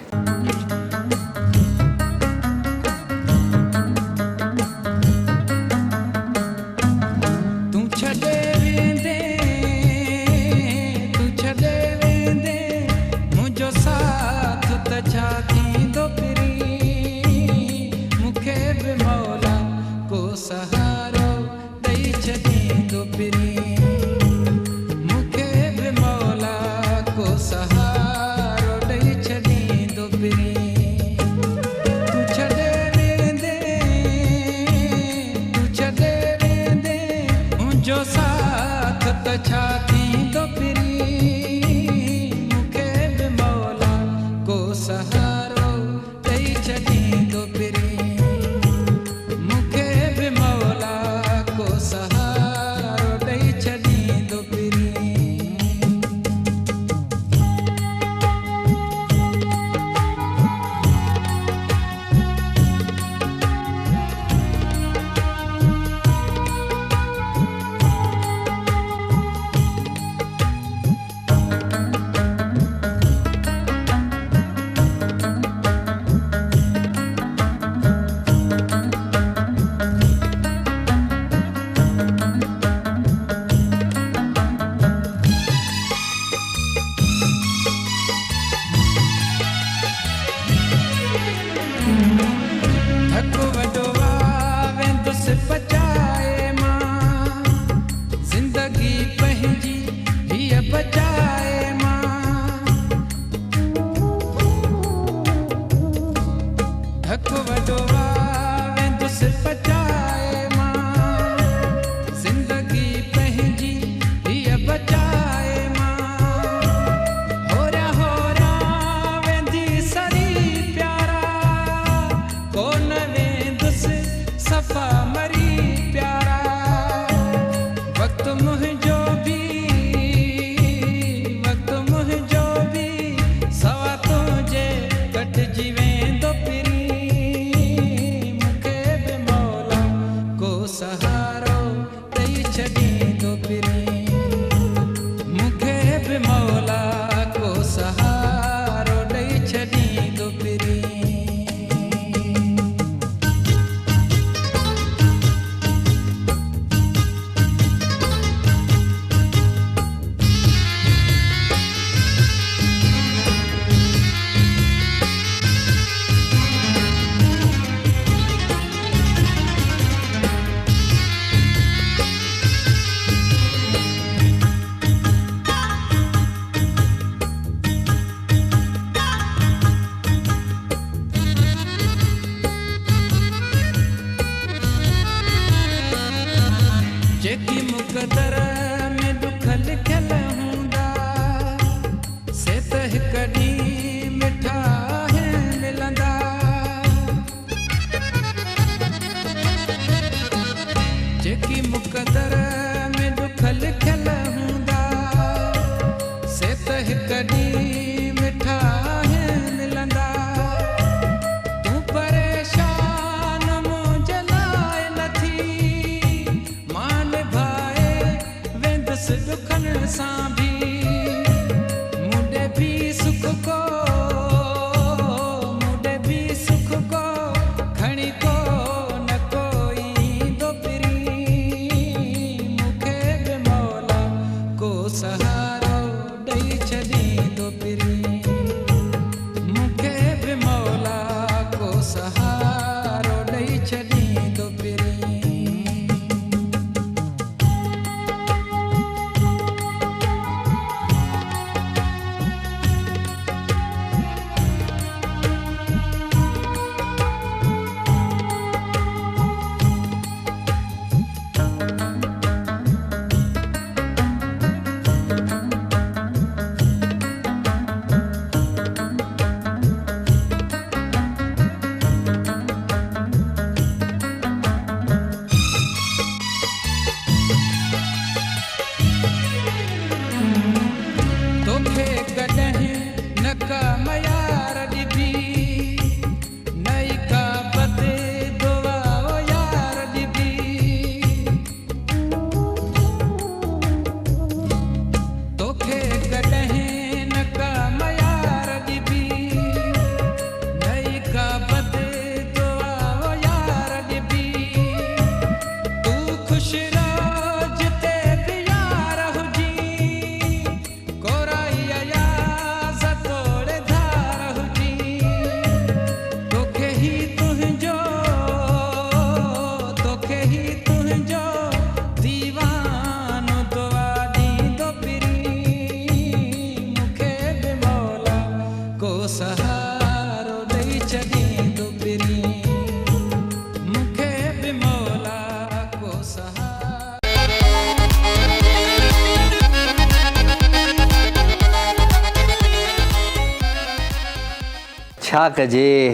S1: छा कजे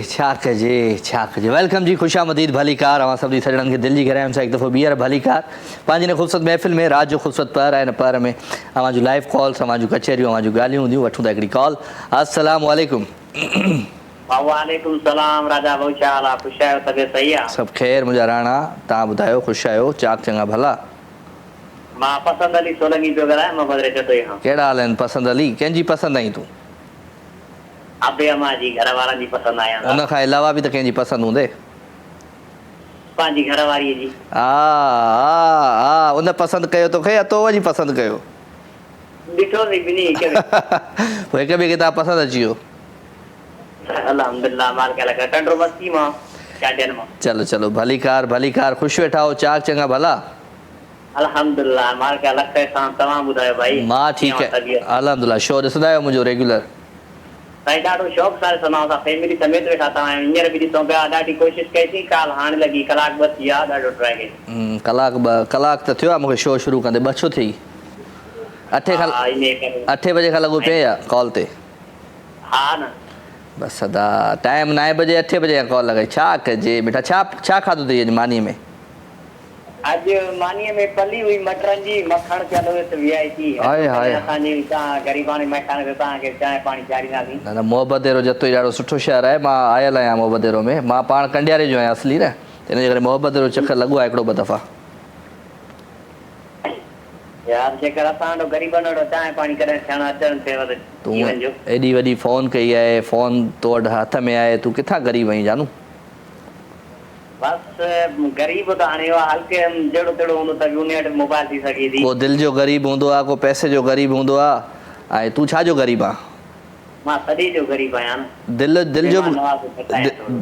S1: वेलकम जी खुशामदीद भली कार अवां सभिनी सॼणनि खे दिलि जी गहराइयुनि सां हिकु दफ़ो ॿीहर भली कार पंहिंजी हिन ख़ूबसूरत महफ़िल में राति जो ख़ूबसूरत पर आहे हिन पर में अवां जूं लाइव कॉल्स अवां जूं कचहरियूं अवां जूं ॻाल्हियूं हूंदियूं वठूं था हिकिड़ी कॉल अस्सलाम वालेकुम
S8: वालेकुम सलाम राजा भाऊ छा हाल आहे ख़ुशि आहियो तबियत सही आहे
S1: सभु ख़ैरु मुंहिंजा राणा तव्हां ॿुधायो ख़ुशि आहियो चाक चङा भला
S8: मां पसंद अली सोलंगी पियो ॻाल्हायां मां बदिरे चतोई खां
S1: कहिड़ा हाल आहिनि पसंदि अली कंहिंजी पसंदि आई तूं
S8: अबे अम्मा जी घर वारनि जी पसंदि आहियां
S1: उन खां अलावा बि त कंहिंजी पसंदि हूंदे
S8: पंहिंजी घर वारीअ जी
S1: हा उन पसंदि कयो तोखे या तो वञी पसंदि कयो
S8: ॾिठो थी ॿिनी हिक
S1: पोइ हिक ॿिए खे तव्हां पसंदि अची वियो
S8: अल्हम्दुलिल्लाह मालिक लख टंडो मस्ती मां चाटियनि मां
S1: चलो भली कार ख़ुशि वेठा हो चाक चङा भला
S8: अल्हम्दुलिल्लाह मालिक लख सां तव्हां ॿुधायो भाई
S1: मां ठीकु आहे अल्हम्दुलिल्लाह शो ॾिसंदा आहियो मुंहिंजो रेगुलर
S8: साईं ॾाढो शौक़ु सां ॾिसंदा आहियूं असां फैमिली समेत वेठा था आहियूं हींअर बि ॾिसूं पिया ॾाढी कोशिशि कई थी काल हाणे लॻी कलाक ॿ थी आहे ॾाढो ट्राई कई
S1: कलाक त थियो आहे मूंखे शो शुरू कंदे 2 छो थी 8 बजे खां लॻो पिए या कॉल ते
S8: हा न
S1: बसि सदा टाइम 9 बजे 8 बजे कॉल लॻाई छा कजे बेटा छा खाधो अथई अॼु मानीअ में
S8: अॼु मानीअ में पली हुई मटरनि जी मखण पियल हुयो त वियाई थी
S1: हाय हाय
S8: असांजी तव्हां ग़रीबाणी महिमान खे तव्हांखे चांहि पाणी चाढ़ींदासीं
S1: न मोहबतेरो जतोई ॾाढो सुठो शहर आहे मां आयल आहियां मोहबतेरो में मां पाण कंडियारे जो आहियां असली न हिन जे करे मोहबतेरो चकर लॻो आहे हिकिड़ो 2 दफ़ा
S8: यार जेकर असां वटि ग़रीबनि वटि चांहि पाणी कॾहिं थियणु अचणु थिएव त
S1: तूं
S8: थी वञिजो
S1: एॾी वॾी फ़ोन कई आहे फ़ोन तो वटि हथ में आहे तूं किथां ग़रीब आहीं जानू
S8: बसि ग़रीब त हाणे हल्के जहिड़ो तहिड़ो हूंदो त उन वटि मोबाइल थी सघे थी
S1: को दिलि जो ग़रीब हूंदो आहे को पैसे जो ग़रीब हूंदो आहे ऐं तूं छा जो ग़रीब आहे
S8: मां सॼे जो ग़रीब आहियां न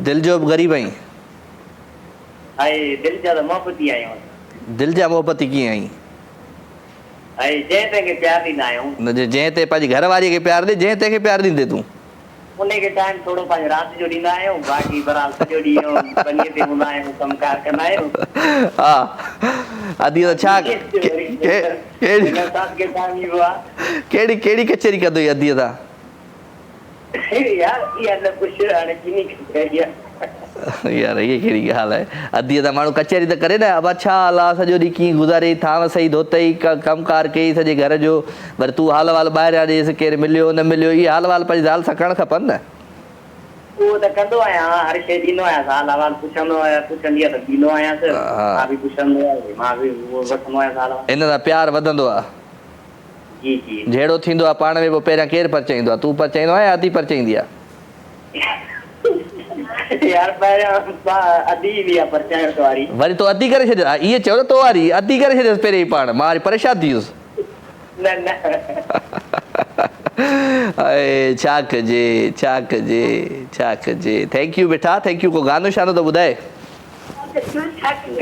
S1: दिलि जो बि ग़रीब आहीं
S8: दिलि जा त मोहबती आहियूं
S1: दिलि जा मोहबती कीअं आहीं
S8: जंहिं ते प्यार ॾींदा आहियूं
S1: जंहिं ते पंहिंजी घरवारीअ खे प्यार ॾे जंहिं ते प्यार ॾींदे तूं
S8: उनखे टाइम थोरो पंहिंजो राति जो ॾींदा आहियूं बाक़ी बराल सॼो ॾींहुं पनीर ते हूंदा आहियूं कमकार कंदा आहियूं
S1: हा अदी त छा कहिड़ी कचहरी कंदो अदीअ तां
S8: यार इहा न पुछ हाणे किनी कचहरी
S1: यार ये कहिड़ी ॻाल्हि आहे अदीअ त माण्हू कचहरी त करे न अब छा हाल आहे सॼो ॾींहुं कीअं गुज़ारे थांव सही धोतई कमकार कई सॼे घर जो वरी तूं हाल वाल ॿाहिरियां ॾेसि केरु मिलियो न मिलियो इहे हाल वाल पंहिंजी ज़ाल सां करणु खपनि न
S8: उहो त कंदो आहियां हर शइ ॾींदो आहियां हाल अहवाल पुछंदी आहे त ॾींदो आहियांसि मां बि पुछंदो आहियां मां बि उहो वठंदो आहियां हाल
S1: इन सां प्यारु वधंदो आहे
S8: जी जी
S1: जहिड़ो थींदो आहे पाण में पोइ पहिरियां केरु परचाईंदो आहे तूं परचाईंदो आहे या अदी परचाईंदी आहे
S8: यार पहिरियां अदी बि आहे परचाइण वारी
S1: वरी तो अदी करे छॾियो इहे चयो न तो वारी अदी करे छॾियोसि पहिरियों ई पाण मां वरी परेशान थी वियुसि
S8: न न
S1: छा कजे थैंक यू बेटा थैंक यू को गानो शानो त ॿुधाए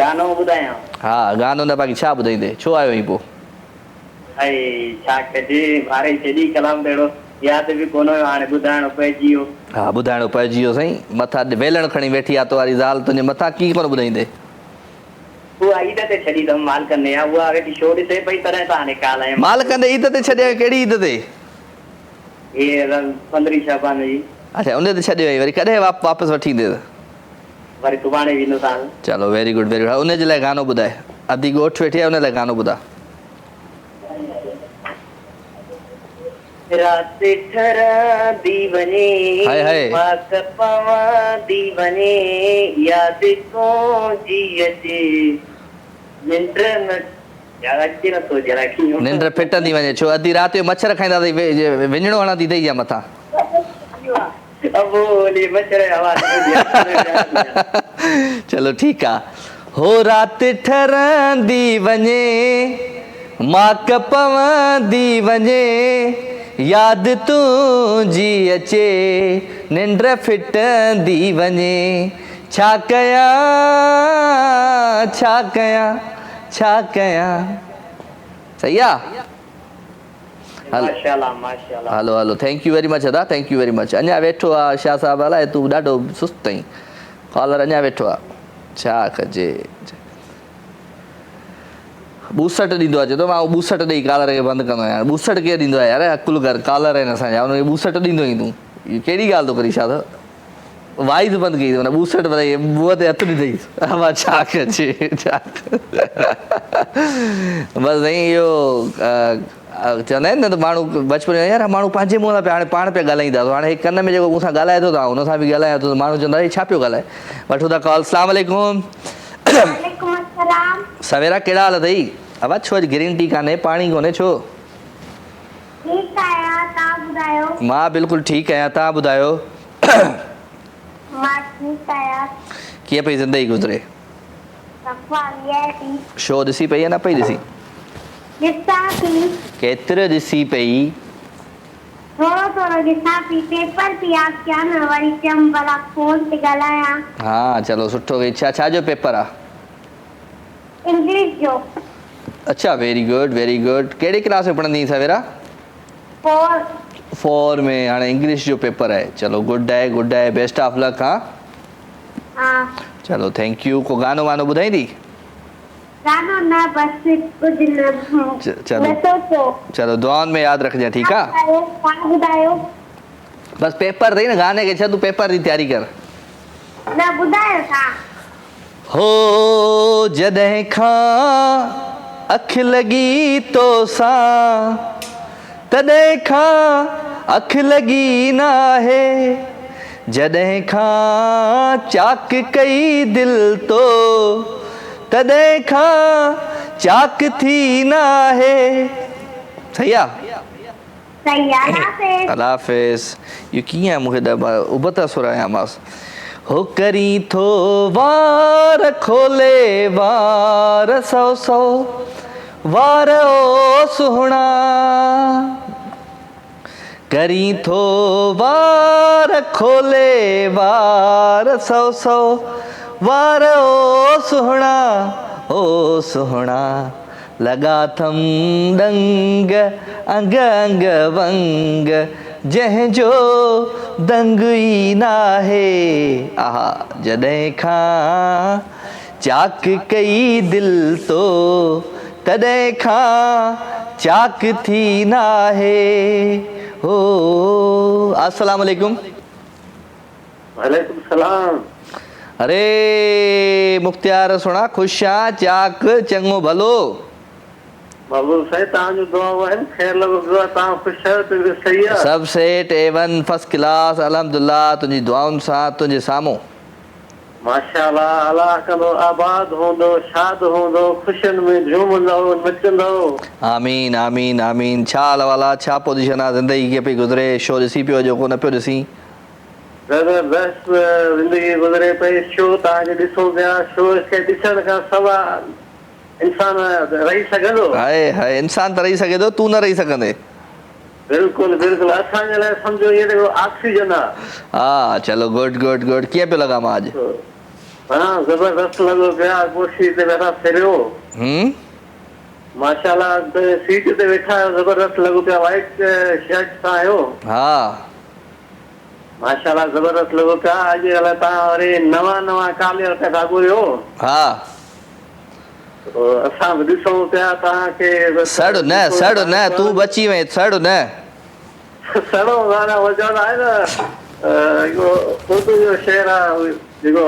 S8: गानो ॿुधायां
S1: हा गानो न बाक़ी छा ॿुधाईंदे छो आयो आहीं पोइ
S8: छा कजे भारे छॾी कलाम तहिड़ो यादि बि कोन हुयो हाणे ॿुधाइणो पइजी वियो
S1: हा ॿुधाइणो पइजी वियो साईं मथां वेलण खणी वेठी आहे तो वारी ज़ाल तुंहिंजे मथां कीअं कोन ॿुधाईंदे
S8: उहा ईद ते छॾी अथमि मालिकनि ने उहा वेठी शो ॾिसे पई तॾहिं त हाणे काल आहियां
S1: मालिकनि ईद ते छॾियो कहिड़ी ईद ते
S8: हे 15 शाबान जी
S1: अच्छा उन ते छॾियो वरी कॾहिं वापसि वठी ईंदे
S8: वरी सुभाणे वेंदोसां
S1: चलो वेरी गुड उन जे लाइ गानो ॿुधाए अधी ॻोठ वेठी आहे उन लाइ गानो ॿुधा
S8: रात ठरंदी वञे माक पवंदी वञे याद कोजी अचे निंड नथो जरा
S1: निंड फिटंदी वञे छो अधी राति जो मच्छर खाईंदा अथई विञणो हणंदी अथई या मथां चलो ठीकु आहे हो राति ठरंदी वञे माक पवंदी वञे यादि तुंहिंजी अचे निंड फिटंदी वञे छा कयां सही आहे हलो थैंक यू वेरी मच अदा थैंक यू वेरी मच अञा वेठो आहे शाह साहिबु अलाए तूं ॾाढो सुस्तु आहीं कॉलर अञा वेठो आहे छा कजे बूसट ॾींदो आहे चए थो मां बूसट ॾेई कॉलर खे बंदि कंदो आहियां बूसट केरु ॾींदो आहे यार अकुल कर कॉलर आहे न असांजा हुनखे बूसट ॾींदो ई तूं कहिड़ी ॻाल्हि थो करी छा त वाइस बंदि कई माना ॿूसट भई मुंहं ते हथु ॾिनई मां छा कजे छा बसि साईं इहो चवंदा आहिनि न त माण्हू बचपन में यार माण्हू पंहिंजे मुंहं सां पिया हाणे पाण पिया ॻाल्हाईंदा हाणे हिकु कन में जेको मूंसां ॻाल्हाए थो त हुन सां बि ॻाल्हायां थो त माण्हू चवंदा छा पियो ॻाल्हाए वठो था कॉल अस्सलाम वालेकुम
S4: वालेकुम अस्सलाम।
S1: सवेरा कहिड़ा हाल अथई आवाज़ छो अॼु ग्रीन टी कान्हे पाणी कोन्हे छो
S4: ठीकु आहियां, तव्हां ॿुधायो?
S1: मां बिल्कुलु ठीकु आहियां तव्हां ॿुधायो
S4: मां ठीकु आहियां।
S1: कीअं पई ज़िंदगी गुज़रे
S4: सफ़ा लिया थी
S1: शो ॾिसी पई या न पई ॾिसी
S4: ॾिसां थी
S1: केतिरो ॾिसी पई
S4: थोरो थोरो ॾिसां थी पेपर थी यादि कयां न वरी चयमि भला फोन ते ॻाल्हायां।
S1: हा चलो सुठो कई छा जो पेपर आहे
S4: इंग्लिश जो
S1: अच्छा वेरी गुड कहिड़ी क्लास में पढ़ंदी सवेरा 4 में हाणे इंग्लिश जो पेपर आहे चलो गुड आहे बेस्ट ऑफ लक
S4: हा
S1: चलो थैंक यू को गानो वानो ॿुधाईंदी
S4: गानो न बसि कुझु न
S1: चलो
S4: सोचो
S1: चलो दुआउनि में यादि रखजांइ ठीकु आहे
S4: तव्हां ॿुधायो
S1: बसि पेपर अथई न गाने खे छा तूं पेपर जी तयारी कर
S4: न ॿुधायो तव्हां
S1: हो जॾहिं खां अखि लॻी तोसां तॾहिं खां अखि लॻी न आहे जॾहिं खां चाक कई दिलि तो तॾहिं खां चाक थी न आहे सही आहे
S4: सही आहे
S1: अल्लाह हाफ़िज़ इहो कीअं आहे मूंखे उबता सुरायामांसि हो करी थो वार खोले वार सौ वार ओ सुहिणा करी थो वार खोले वार सौ वार ओ सुहिणा लॻा थम दंग अंग अंग वंग जंहिंजो दंग ई नाहे आहा जॾहिं खां चाक कई दिलि तो तॾहिं खां चाक थी नाहे हो अस्सलाम वालेकुम
S7: वालेकुम सलाम।
S1: अरे मुख्तियार सुणा ख़ुशि आहियां चाक चङो भलो
S7: बाबू साईं तव्हांजो दुआऊं आहिनि ख़ैर लॻो पियो आहे तव्हां ख़ुशि आहियो त सही आहे
S1: सभु सेठ A1 फर्स्ट क्लास अल्हम्दुलिल्लाह तुंहिंजी दुआउनि सां तुंहिंजे साम्हूं
S7: माशाअल्लाह अल्लाह कंदो आबाद हूंदो शाद हूंदो ख़ुशियुनि में झूमंदो नचंदो
S1: आमीन आमीन आमीन छा हाल वाला छा पोज़ीशन आहे ज़िंदगी कीअं पई गुज़रे शो ॾिसी पियो जेको न पियो ॾिसी
S7: ज़बरदस्त ज़िंदगी गुज़रे पई शो तव्हांखे ॾिसूं पिया शो खे ॾिसण खां सवाइ इंसान रही सघंदो
S1: हाय हाय इंसान त रही सघे थो तूं न रही सघंदे
S7: बिल्कुलु बिल्कुलु असांजे लाइ सम्झो इहो जेको ऑक्सीजन आहे
S1: हा चलो गुड कीअं पियो लॻा मां अॼु
S7: हा ज़बरदस्त लॻो पिया कुर्सी ते वेठा फिरियो माशाअल्लाह सीट ते वेठा ज़बरदस्त लॻो पिया वाइट शर्ट सां आहियो
S1: हा
S7: माशाअल्लाह ज़बरदस्त लॻो पिया अॼुकल्ह तव्हां वरी नवां कालियर पिया घुरियो
S1: हा
S7: असां बि ॾिसूं पिया तव्हांखे
S1: सड़ न तूं बची वएं सड़ न
S7: सड़ो गाना वॼंदा आहे न इहो उर्दू जो शेर आहे जेको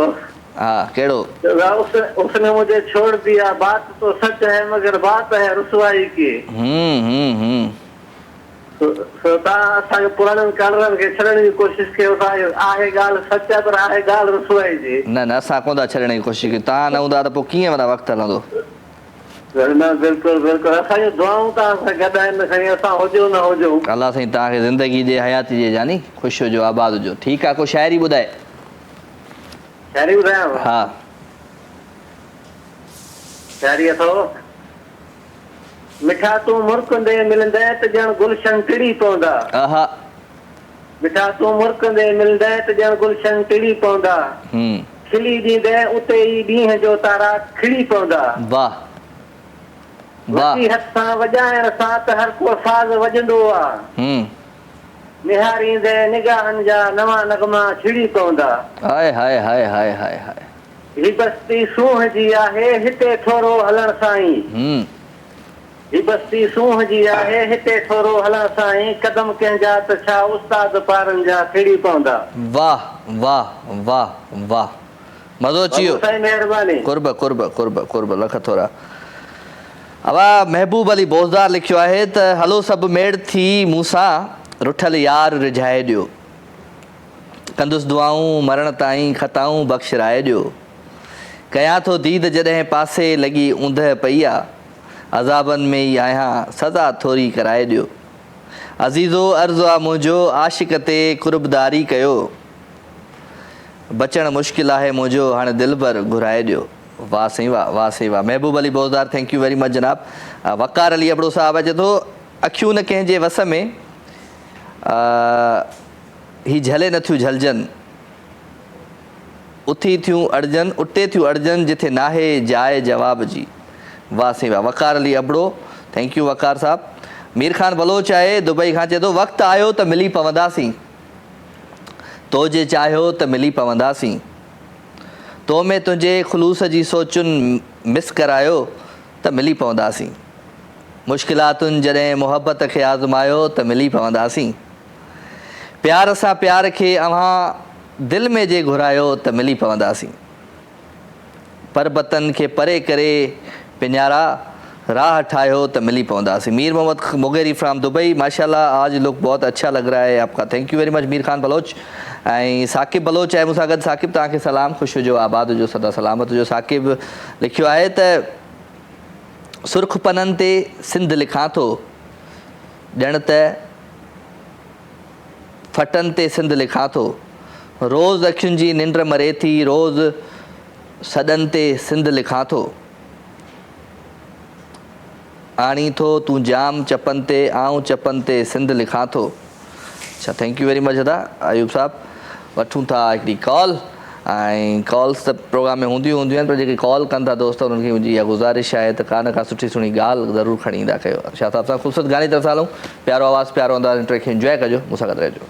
S1: हा कहिड़ो
S7: उसने मुझे छोड़ दिया बात तो सच है मगर बात है रुसवाई की तव्हां असांखे पुराणनि कालरनि खे छॾण जी कोशिशि कयो था आहे ॻाल्हि सच आहे पर आहे ॻाल्हि रुसवाई जी
S1: न असां कोन था छॾण जी कोशिशि कयूं तव्हां न हूंदा त पोइ कीअं माना वक़्तु हलंदो
S7: न बिल्कुलु असांजूं दुआऊं तव्हां सां गॾु आहिनि साईं असां हुजूं न हुजूं
S1: अलाह साईं तव्हांखे ज़िंदगी जे हयाती जे जानी ख़ुशि हुजो आबाद हुजो ठीकु आहे को शाइरी ॿुधाए
S7: शाइरी ॿुधायांव
S1: हा
S7: शाइरी अथव मिठा तूं मुर्कंदे मिलंदे त ॼण गुलशन टिड़ी पवंदा
S1: आहा
S7: मिठा तूं मुर्कंदे मिलंदे त ॼण गुलशन टिड़ी पवंदा खिली ॾींदे उते ई ॾींहं जो तारा खिड़ी पवंदा
S1: वाह
S7: वॾी हथ सां वॼाइण सां त हर को साज़ वॼंदो आहे निहारींदे निगाहनि जा नवां नगमा छिड़ी पवंदा
S1: हाय हाय हाय हाय हाय हाय
S7: ही बस्ती सूंह जी आहे हिते थोरो हलण साईं
S8: ही बस्ती सूंह जी आहे हिते थोरो हला साईं कदम कंहिंजा त छा उस्ताद पारनि जा फिरी पवंदा।
S1: वाह वाह वाह वाह, मज़ो अची वियो।
S8: साईं महिरबानी।
S1: कुर्ब कुर्ब कुर्ब कुर्ब लख थोरा। अवा महबूब अली बोज़दार लिखियो आहे त हलो सभु मेड़ थी मूंसां रुठल यार रिझाए ॾियो, कंदुसि दुआऊं मरण ताईं ख़ताऊं बख़्शराए ॾियो, कयां थो दीद जॾहिं पासे लॻी ऊंदहि पई आहे, अज़ाबनि में ई आहियां सज़ा थोरी कराए ॾियो, अज़ीज़ो अर्ज़ु आहे मुंहिंजो आशिक़ ते कुर्बदारी कयो, बचणु मुश्किल आहे मुंहिंजो हाणे दिलि भर घुराए ॾियो। वाह साईं वाह, वाह साईं वाह। Mehboob Ali Bozdar, thank you very much जनाब। वकार अली अबड़ो साहब अचे थो, अखियूं न कंहिंजे वस में ही झले नथियूं झलजनि, उथी थियूं अड़जनि उटे थियूं अड़जनि जिथे नाहे जाइ जवाब जी। वाह साईं वाह। वकार अली अबड़ो, थैंक यू वकार साहब। मीर ख़ान बलोच आहे दुबई खां, चए थो वक़्तु आयो त मिली पवंदासीं, तो जे चाहियो त मिली पवंदासीं, तो में तुंहिंजे ख़ुलूस जी सोचुनि मिस करायो त मिली पवंदासीं, मुश्किलातुनि जॾहिं मुहबत खे आज़मायो त मिली पवंदासीं, प्यार सां प्यार खे अव्हां दिलि में जे घुरायो त मिली पवंदासीं, परबतनि खे परे करे पिञारा राह ठाहियो त मिली पवंदासीं। मीर मोहम्मद मुगेरी फ्राम दुबई, माशाल्लाह आज लुक बहुत अच्छा लग रहा है आपका, thank you very much Mir Khan Baloch. ऐं साकिब बलोच आहे मूंसां गॾु। साकिब तव्हांखे सलाम, ख़ुशि हुजो, आबाद हुजो, सदा सलामत हुजो। साकिब लिखियो आहे त सुर्ख पननि ते सिंध लिखां थो, ॼण त फटनि ते सिंध लिखां थो, रोज़ अखियुनि जी निंड मरे थी, रोज़ सॾनि ते सिंध लिखां थो, आणी थो तूं जाम चपनि ते, आऊं चपनि ते सिंध लिखां थो। अच्छा, थैंक यू वेरी मच अदा अयूब साहब। वठूं था हिकिड़ी कॉल, ऐं कॉल्स त प्रोग्राम में हूंदियूं आहिनि, पर जेके कॉल कनि था दोस्त उन्हनि खे मुंहिंजी इहा गुज़ारिश आहे त का न का सुठी सुठी ॻाल्हि ज़रूरु खणी ईंदा कयो। शाह साहब सां ख़ूबसूरत गाने तरफ़ हलूं, प्यारो आवाज़ु प्यारो अंदाज़, इन ट्रैक खे इंजॉय कजो, मूंसां गॾु रहिजो।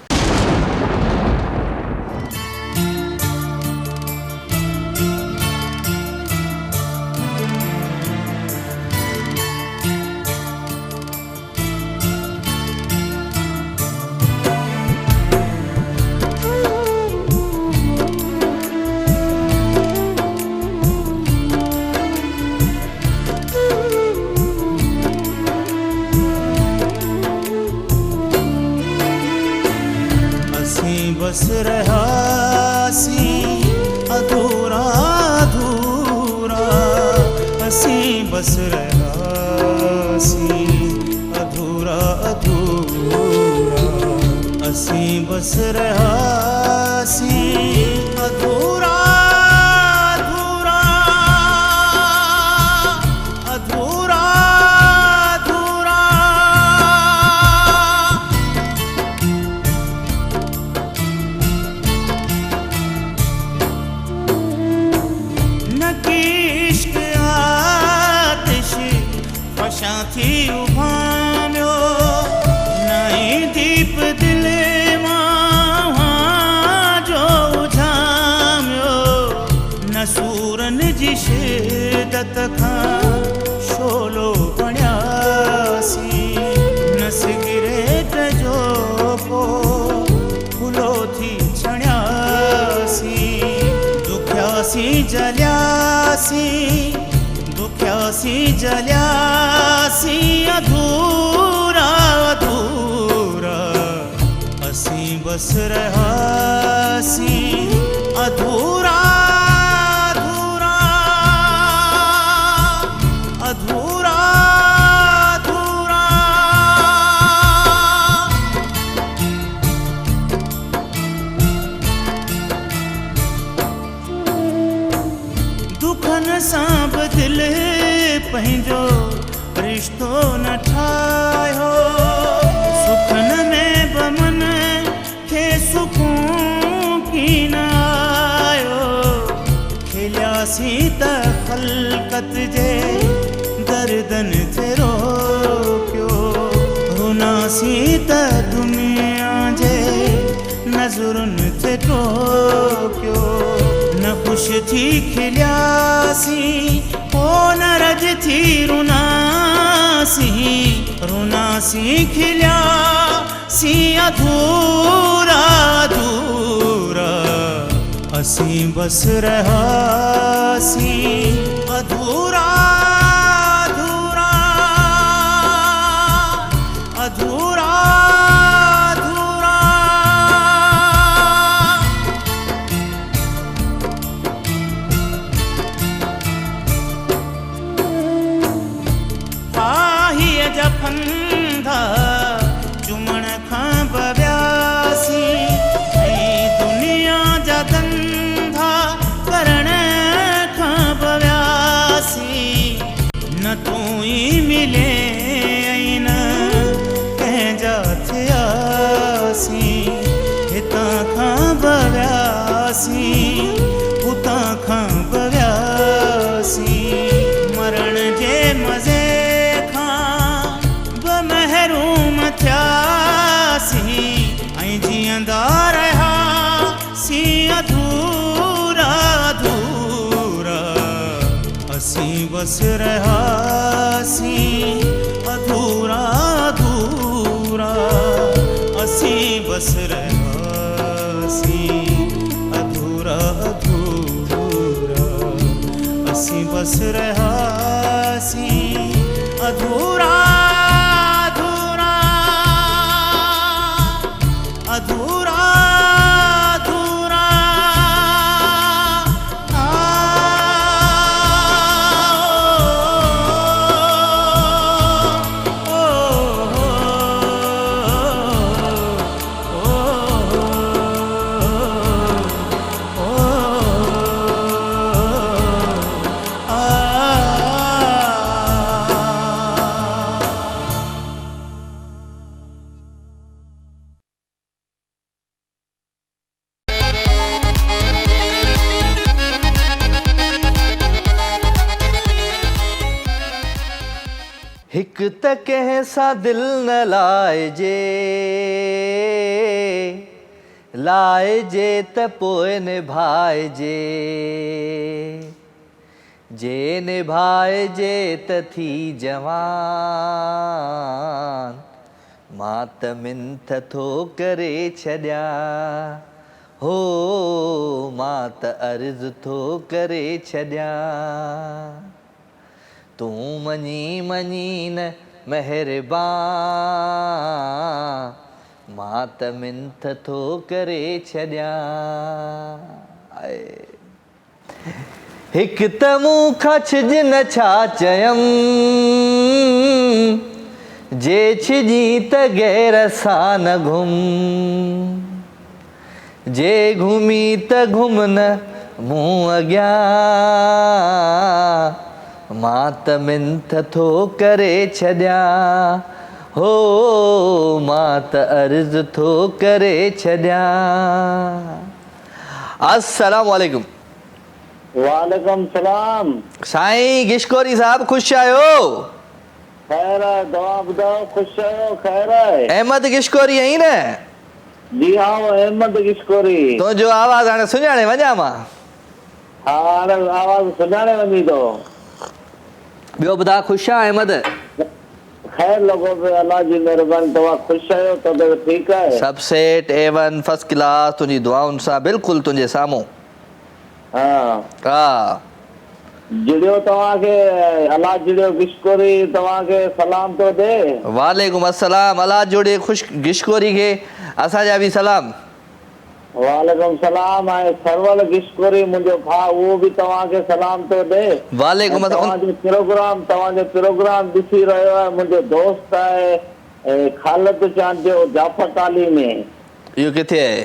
S5: बस रहासी अधूरा अधूरा, असीं बस रहासी अधूरा अधूरा, असीं बस रहासी अधूरा अधूरा, अधूरा अधूरा। थी उभामियो नई दीप दिल मां जो उझामियो, न सूरनि जी शिदत खां शोलो बणियासी, न सिगरेट जो पो फुलो थी छणियासी, दुखियासी जलियासी दुखियासी जलियासी, अधूरा अधूरा, असीं बस रहासी अधूरा अधूरा, अधूरा अधूरा। दुखन सां बि दिलि पंहिंजो रिश्तो न ठाहियो, सुखन में बि मन खे सुकून कीन आयो, खिलियासीं त ख़ल्क़त जे गर्दन ते रोकियो, रुनासीं त दुनिया जे नज़रुनि ते टोकियो, न ख़ुशि थी खिलियासीं ओ न रज थी रुनासीं, सी रोना सी खिलिया सी अधूरा अधूरा असी बस रहा सी अधूरा अधूरा अधूरा अधूरा आहिया जा फंदा चुमण खां बव्यासी दुनिया जा धंधा करण खां बव्यासी न तू ही मिले न कंहिंजा थियासी हितां खां बव्यासी हुतां खां बव्यासी मरण जे मज़े महरूम थियासी ऐं जीअंदा रहा सी अधूरा अधूरा असी बस रहासी अधूरा अधूरा असी बस रहासी अधूरा अधूरा असी बस रहासी अधूरा अधूरा अधूरा
S1: हिक त कंहिं सां दिल न लाइजे लाइजे त पोइ निभाइजे जे निभाइजे त थी जवान मां त मिंथ थो करे छॾियां हो मां त अर्ज़ थो करे छॾियां तू मञी मञी न महिरबान मां त मिंथ थो करे छॾियां हिकु त मूं खां छिज न छा चयमि जे छिजी त गैर सां न घुम जे घुमी त घुम न मूं अॻियां मां त मिंथ थो करे छॾियां हो मां त अर्ज़ थो करे छॾियां अस्सलाम वालेकुम
S8: वालेकुम सलाम
S1: साईं गिशकोरी साहब ख़ुशि आहियो
S8: खैर आहे दुआ ॿुधायो ख़ुशि आहियो खैर आहे
S1: अहमद गिशकोरी आई न
S8: जी हाँ अहमद गिशकोरी
S1: तुंहिंजो आवाज़ हाणे सुञाणे वञा मां
S8: हा हाणे आवाज़ सुञाणे वञी थो
S1: ॿियो ॿुधा ख़ुशि आहे अहमद
S8: खैर लॻो पियो अलाह जी महिरबानी तव्हां ख़ुशि आहियो तबियत ठीकु आहे
S1: सभु सेट A1 फर्स्ट क्लास तुंहिंजी दुआउनि सां बिल्कुलु तुंहिंजे साम्हूं
S8: हा
S1: हा
S8: जुड़ियो तव्हांखे अलाह जुड़ियो गिशकोरी तव्हांखे सलाम थो ॾे
S1: वालेकुम अस्सलाम अलाह जोड़े ख़ुशि गिशकोरी खे असांजा बि सलाम
S8: वालेकुम सलाम ऐं सरवल गिशकोरी मुंहिंजो भाउ उहो बि तव्हांखे सलाम थो ॾे
S1: वालेकुम
S8: तव्हांजो प्रोग्राम ॾिसी रहियो आहे मुंहिंजो दोस्त आहे ख़ालिद चांद जो जाफ़त आली में
S1: इहो किथे आहे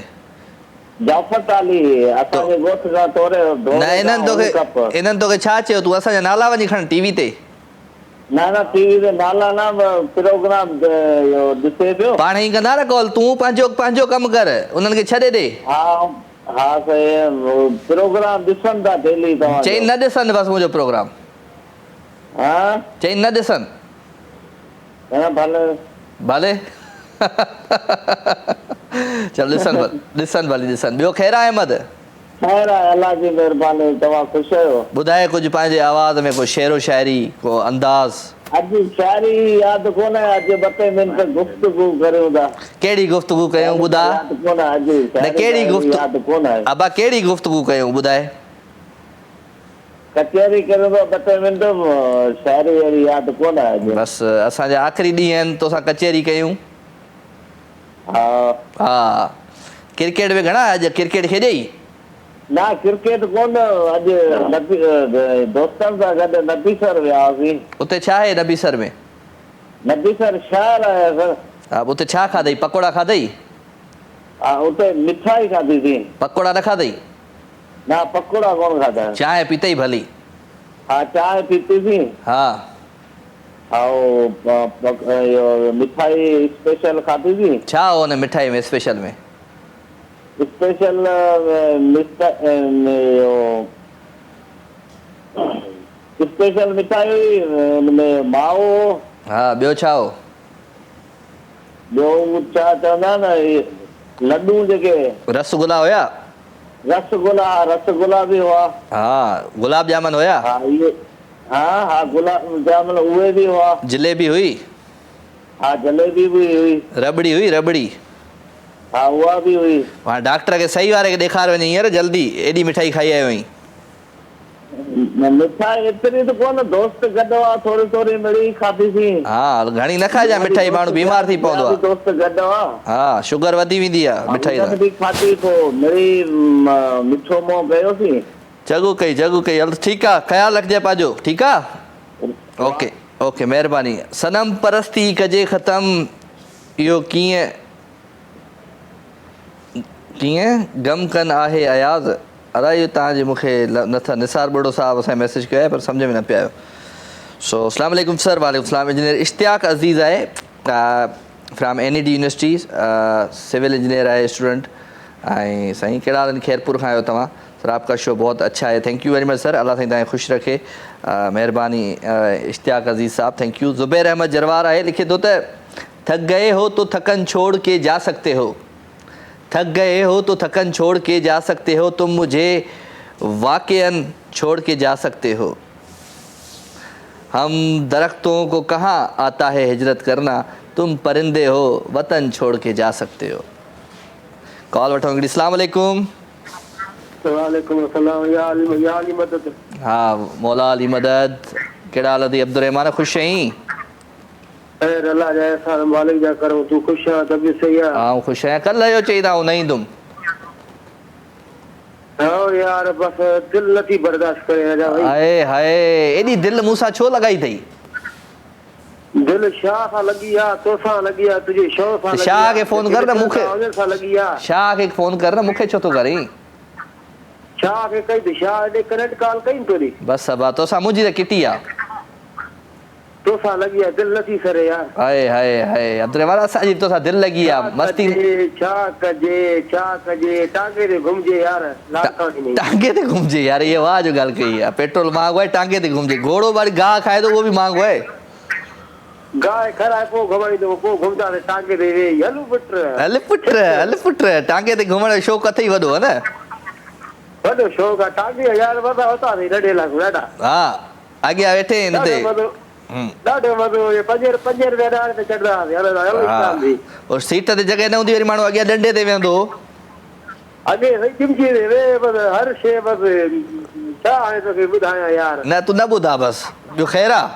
S8: जाफ़त आली असांजे ॻोठ खां तोरे
S1: न इन्हनि तोखे छा चयो तूं असांजा नाला वञी खण टीवी ते
S8: न टीवी ते नाला न प्रोग्राम ॾिसे पियो
S1: पाण ई कंदा न कॉल तूं पंहिंजो कमु कर उन्हनि खे छॾे ॾे
S8: हा हा साईं प्रोग्राम ॾिसनि था डेली तव्हां
S1: चई न ॾिसनि बसि मुंहिंजो प्रोग्राम
S8: हा
S1: चई न ॾिसनि
S8: भले
S1: भले चल ॾिसनि भली ॾिसनि ॿियो ख़ैर आहे अहमद
S8: खैर आहे अलाह जी महिरबानी तव्हां ख़ुशि आहियो
S1: ॿुधाए कुझु पंहिंजे आवाज़ में को शेरो शाइरी को अंदाज़
S9: अॼु शायरी यादि कोन्हे, अॼु 2 मिंट गुफ़्तगू करियूं था।
S1: कहिड़ी गुफ़्तगू कयूं ॿुधा?
S9: यादि कोन्हे अॼु
S1: न कहिड़ी गुफ़्तगू?
S9: यादि कोन्हे।
S1: अबा कहिड़ी गुफ़्तगू कयूं ॿुधाए?
S9: कचहरी करियूं था 2 मिंट, शायरी अहिड़ी यादि कोन्हे अॼु।
S1: बसि असांजा आख़िरी ॾींहं आहिनि, तोसां कचहरी कयूं।
S9: हा
S1: हा, क्रिकेट में घणा अॼु क्रिकेट खेॾई?
S9: ना क्रिकेट कोन, अॼु दोस्तनि सां गॾु नबीसर विया हुआसीं।
S1: उते छा आहे नबीसर में?
S9: नबीसर शहर आहे सर।
S1: हा, उते छा खाधई? पकोड़ा खाधई?
S9: हा, उते मिठाई खाधी थी।
S1: पकोड़ा न खाधई?
S9: ना पकोड़ा कोन खाधा।
S1: चांहि पीतई भली?
S9: हा चांहि पीती थी।
S1: हा
S9: ऐं मिठाई स्पेशल खाधी थी।
S1: छा हो हुन मिठाई में स्पेशल में?
S9: स्पेशल स्पेशल मिठाई में माओ।
S1: हा, ॿियो छा हो?
S9: ॿियो छा चवंदा न लड्डू जेके
S1: रसगुल्ला हुया?
S9: रसगुल्ला बि हुआ।
S1: हा, गुलाब जामुन हुया?
S9: हा इहे हा गुलाब जामुन उहे बि हुआ।
S1: जलेबी हुई?
S9: हा जलेबी बि हुई।
S1: रबड़ी हुई? रबड़ी
S9: हा उहा बि हुई।
S1: हाणे डॉक्टर खे सही वारे खे ॾेखार वञे हींअर जल्दी, एॾी मिठाई खाई आयो आहीं।
S9: मिठाई एतिरी त कोन, दोस्त गॾु हुआ, थोरी थोरी मिड़ी खाधी थी।
S1: हा, घणी न खाइजांइ मिठाई, माण्हू बीमार थी पवंदो आहे।
S9: दोस्त गॾु हुआ।
S1: हा, शुगर वधी वेंदी आहे मिठाई सां।
S9: बि खाधी पोइ मिड़ी मिठो मुंहुं कयोसीं।
S1: जगू कई हल ठीकु आहे, ख़्यालु रखिजे पंहिंजो, ठीकु आहे? ओके ओके, महिरबानी। सनम परस्ती कजे ख़तमु, इहो कीअं गम कन आहे अयाज़। अरे इहो तव्हांजे मूंखे नथा, निसार बुढ़ो साहब असांखे मैसेज कयो आहे पर सम्झ में न पिया आयो। सो अस्सलाम वालेकुम सर। वालेकुम सलाम। इंजीनियर इश्तियाक अज़ीज़ आहे from NED university, civil engineer आहे स्टूडेंट। ऐं साईं कहिड़ा हाल आहिनि? खैरपुर खां आहियो तव्हां? सर आपका शो बहुत अच्छा है, thank you very much sir. अल्लाह साईं तव्हांखे ख़ुशि रखे, महिरबानी इश्तियाक अज़ीज़ साहब, थैंक यू। ज़ुबैर अहमद जरवार आहे, लिखे थो त थक गए हो तो थकन छोड़ के जा सकते हो, थक गए हो तो थकन छोड़ के जा सकते हो, तुम मुझे वाक़अन छोड़ के जा सकते हो, हम दरख्तों को कहाँ आता है हिजरत करना, तुम परिंदे हो वतन छोड़ के जा सकते हो। कॉल वठो हिकिड़ी। अस्सलाम वालेकुम।
S9: वालेकुम अस्सलाम। या अली मदद।
S1: हा मौला अली मदद, कहिड़ा हाल अथई? अब्दुर्रहमान ख़ुशि आहीं?
S9: खैर अल्लाह जा एहसान मालिक जा करो, तू ख़ुशि आहे? तबीयत सही आहे?
S1: हाँ ख़ुशि आहियां। कल्ह जो चई था न ईंदुमि।
S9: हाँ यार बस दिल नथी बर्दाश्त करे भाई।
S1: हाय हाय, एॾी दिलि मूंसां छो लॻाई अथई?
S9: दिल शाह सां लॻी आहे, तोसां लॻी आहे, तुंहिंजे शो सां लॻी आहे।
S1: शाह खे फ़ोन कर न मूंखे,
S9: सां लॻी आहे।
S1: शाह खे फ़ोन कर न, मूंखे छो थो करीं?
S9: शाह खे कई त शाह हेॾे कनेक्ट कॉल कई तोरी।
S1: बसि अबा तोसां मुंहिंजी त किटी आहे,
S9: तोसां लॻी आहे, दिलि नथी सरे यार।
S1: हाय हाय हाय अब्दुर्रहमान, असांजी तोसां दिलि लॻी आहे, मस्ती।
S9: छा कजे टांगे ते घुमजे यार,
S1: टांगे ते घुमजे यार, ये वाह जो ॻाल्हि कई आहे। पेट्रोल महांगो आहे, टांगे ते घुमजे। घोड़ो वरी गाह खाए थो, उहो बि महांगो आहे।
S9: गाह खाराए पोइ घुमाईंदो, पोइ घुमंदा टांगे ते वेही। हल पुट
S1: टांगे ते घुमण जो शौक़ु अथई वॾो, है न?
S9: वॾो शौक़ु आहे टांगे यार, वॾा होता अथई ॾाढे लाख ॾाढा।
S1: हा अॻियां वेठे हिन ते
S9: ॾाढो मज़ो, ये पंजे रुपया ॾाढे ते चढ़ंदा हुआसीं।
S1: और सीट ते जॻह न हूंदी, वरी माण्हू अॻियां डंडे ते वेहंदो।
S9: अॻे भई चिमची ते वे, बसि हर शइ बसि। छा हाणे तोखे ॿुधायां यार? न
S1: तूं न ॿुधा बसि, ॿियो ख़ैर आहे?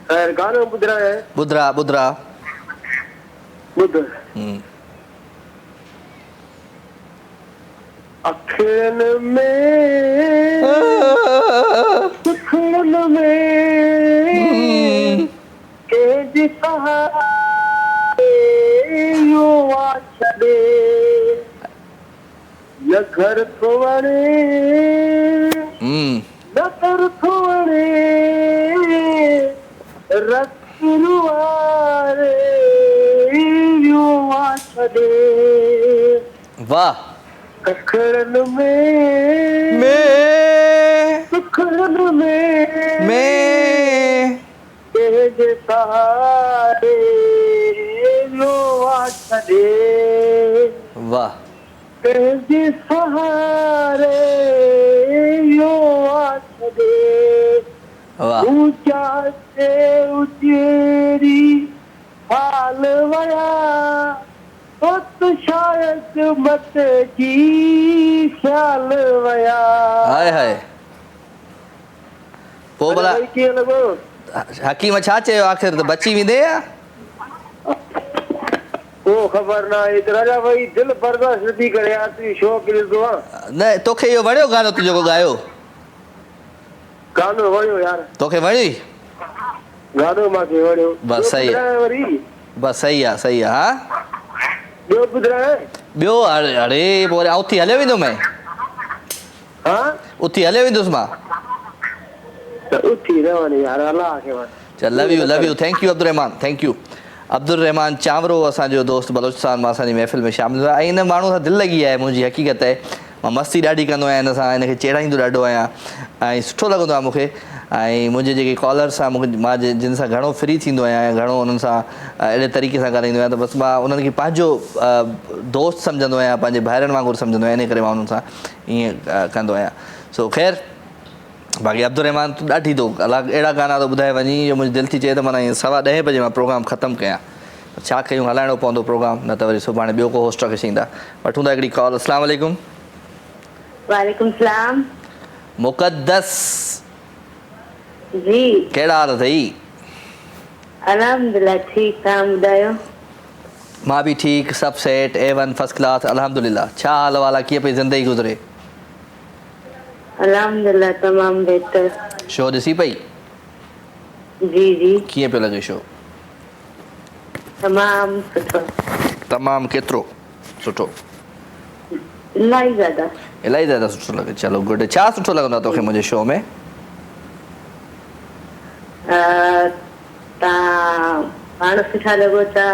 S9: खैर गानो ॿुधाए।
S1: ॿुधरा
S9: ॿुध। अखियुनि में सुखुन में कंहिंजी सहारे यो आ छॾे, न घर थो वणे न कर थो वणे, रखवारे यो आ छॾे।
S1: वाह।
S9: अखियुनि में सुखुन में कंहिंजे सहारे यो आ छॾे,
S1: वाह।
S9: कंहिंजे सहारे यो आ छॾे,
S1: वाह
S9: ऊंचा से उचेरी हाल वया तो शायद मत की ख्याल वया
S1: हाय हाय पोइ भला
S9: भाई कीअं लॻो
S1: हकीम छा चयो आख़िर त बची वेंदे या
S9: को ख़बर ना आहे राजा भाई दिल बर्दाश्त नथी करे यार तुंहिंजी शौक़ ॾिसंदो आहे
S1: न तोखे इहो वणियो गानो तूं जेको ॻायो
S9: गानो वणियो यार
S1: तोखे वणी
S9: गानो मूंखे वणियो
S1: बस सही आहे
S9: वरी
S1: बस सही आहे हा
S9: ॿियो ॿुधाए
S1: ॿियो अरे पोइ वरी उथी हलियो वेंदो मैं
S9: हा
S1: उथी हलियो वेंदुसि मां
S9: त उथी रहनि यार अलाह खे वञ
S1: चल love you thank you Abdul thank you Abdul Rahman Chanwaro असांजो दोस्त बलोचिस्तान मां असांजी महफ़िल में शामिलु आहे ऐं हिन माण्हू सां दिलि लॻी आहे मुंहिंजी हक़ीक़त आहे मां मस्ती ॾाढी कंदो आहियां हिन सां हिनखे चेड़ाईंदो ॾाढो आहियां ऐं सुठो लॻंदो आहे मूंखे ऐं मुंहिंजे जेके कॉलर्स आहे मूंखे मां जिन सां घणो फ्री थींदो आहियां घणो उन्हनि सां अहिड़े तरीक़े सां ॻाल्हाईंदो आहियां त बसि मां उन्हनि खे पंहिंजो दोस्त सम्झंदो आहियां पंहिंजे भाइरनि वांगुरु सम्झंदो आहियां इन करे मां उन्हनि सां ईअं कंदो आहियां सो ख़ैर बाक़ी अब्दुल रहमान तूं ॾाढी थो अहिड़ा गाना थो ॿुधाए वञी इहो मुंहिंजी दिलि थी चए त माना ईअं 10:30 बजे मां प्रोग्राम ख़तमु कयां छा कयूं हलाइणो पवंदो प्रोग्राम न त वरी सुभाणे ॿियो को होस्ट खे ईंदा वठूं था हिकिड़ी कॉल अस्सलाम वालेकुम
S4: वालेकुम सलाम
S1: मुक़द्दस
S4: जी
S1: कहिड़ा हाल अथई
S4: अल्हम्दुलिल्लाह ठीक तव्हां ॿुधायो
S1: मां बि ठीकु सभु सेट A1 फर्स्ट क्लास अल्हम्दुलिल्लाह छा हाल वाल आहे कीअं पई ज़िंदगी गुज़रे
S4: अल्हम्दुलिल्लाह तमामु बहितर
S1: शो ॾिसी पई
S4: जी जी
S1: कीअं पियो लॻे शो
S4: तमामु सुठो
S1: तमामु केतिरो सुठो
S4: इलाही ज़्यादा
S1: सुठो लॻे चलो गुड छा सुठो लॻंदो आहे तोखे मुंहिंजे शो में
S4: तव्हां पाण सुठा लॻो था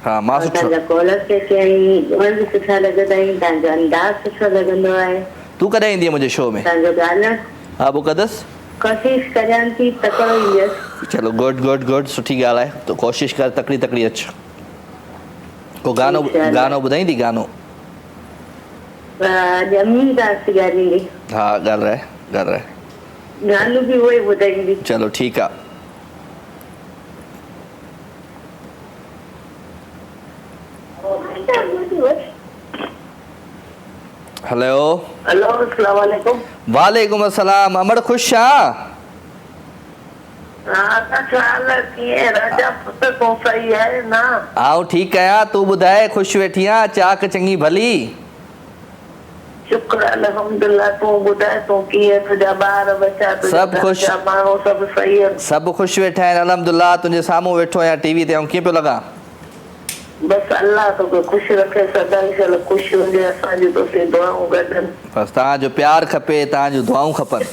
S1: हा मां सुठो
S4: तव्हांजा कॉलर जेके आहिनि उहे बि सुठा लॻंदा आहिनि तव्हांजो अंदाज़ सुठो लॻंदो आहे
S1: तूं कॾहिं ईंदीअ मुंहिंजे शो में
S4: तव्हांजो ॻाल्हाइण
S1: हा मुक़द्दस
S4: कोशिशि कयां थी तकिड़ो ईंदसि
S1: चलो गुड सुठी ॻाल्हि आहे तो कोशिशि कर तकड़ी अच को गानो ॿुधाईंदी गानो
S4: ॼमी दास ॻाल्हाईंदी
S1: हा ॻाल्हाए
S4: गानो बि उहो ई ॿुधाईंदी
S1: चलो ठीकु आहे हेलो
S9: हेलो अस्सलाम वालेकुम
S1: वालेकुम अस्सलाम अमड़ ख़ुशि आं आऊं ठीकु आहियां तूं ॿुधाए ख़ुशि वेठी आं चाक चङी भली
S9: शुक्र अल्हम्दुलिल्लाह तूं ॿुधाए तूं कीअं तुंहिंजा ॿार बच्चा
S1: सभु ख़ुशि
S9: माण्हू सभु सही आहिनि
S1: सभु ख़ुशि वेठा आहिनि अल्हम्दुलिल्लाह तुंहिंजे साम्हूं वेठो आहियां टीवी ते ऐं कीअं पियो लॻां
S9: बसि अल्लाह तोखे ख़ुशि रखे सदाईं साल ख़ुशि हुजे असांजी तोखे दुआऊं गॾनि
S1: बसि तव्हांजो प्यारु खपे तव्हांजूं दुआऊं खपनि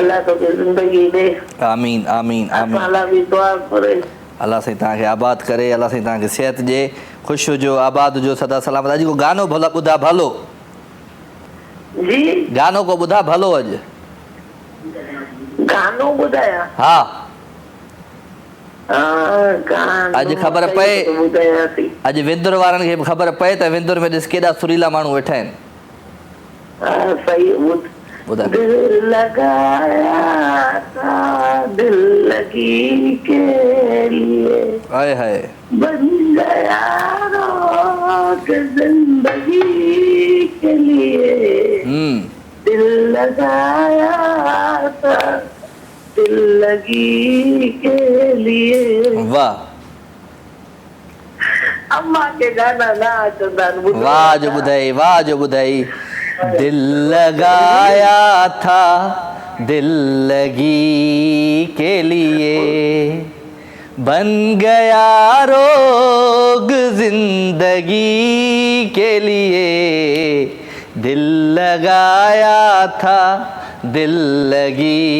S9: अल्लाह तोखे ज़िंदगी ॾे
S1: आमीन आमीन आमीन
S9: असां लाइ बि दुआ करे
S1: अल्लाह साईं तव्हांखे आबाद करे अल्लाह साईं तव्हांखे सिहत ॾे ख़ुशि हुजो आबाद हुजो सदा सलामत अॼु को गानो भला ॿुधा भलो
S9: जी
S1: गानो को ॿुधा भलो अॼु
S9: गानो ॿुधायां
S1: हा
S9: अॼु
S1: ख़बर पए अॼु विंदुर वारनि खे ख़बर पए त विंदुर में ॾिस केॾा सुरीला माण्हू वेठा आहिनि
S9: सही
S1: ॿुधाए
S9: दिल लगाया था दिल लगी के लिए
S1: हाय हाय
S9: बन गया रोग जिंदगी के लिए दिल लगाया था दिल लगी के लिए
S1: वाह
S9: अम्मा के गाना ना चंदन
S1: वाह जो ॿुधाई दिल लगाया था दिल लगी के लिए बन गया रोग जिंदगी के लिए दिल लगाया था दिल लगी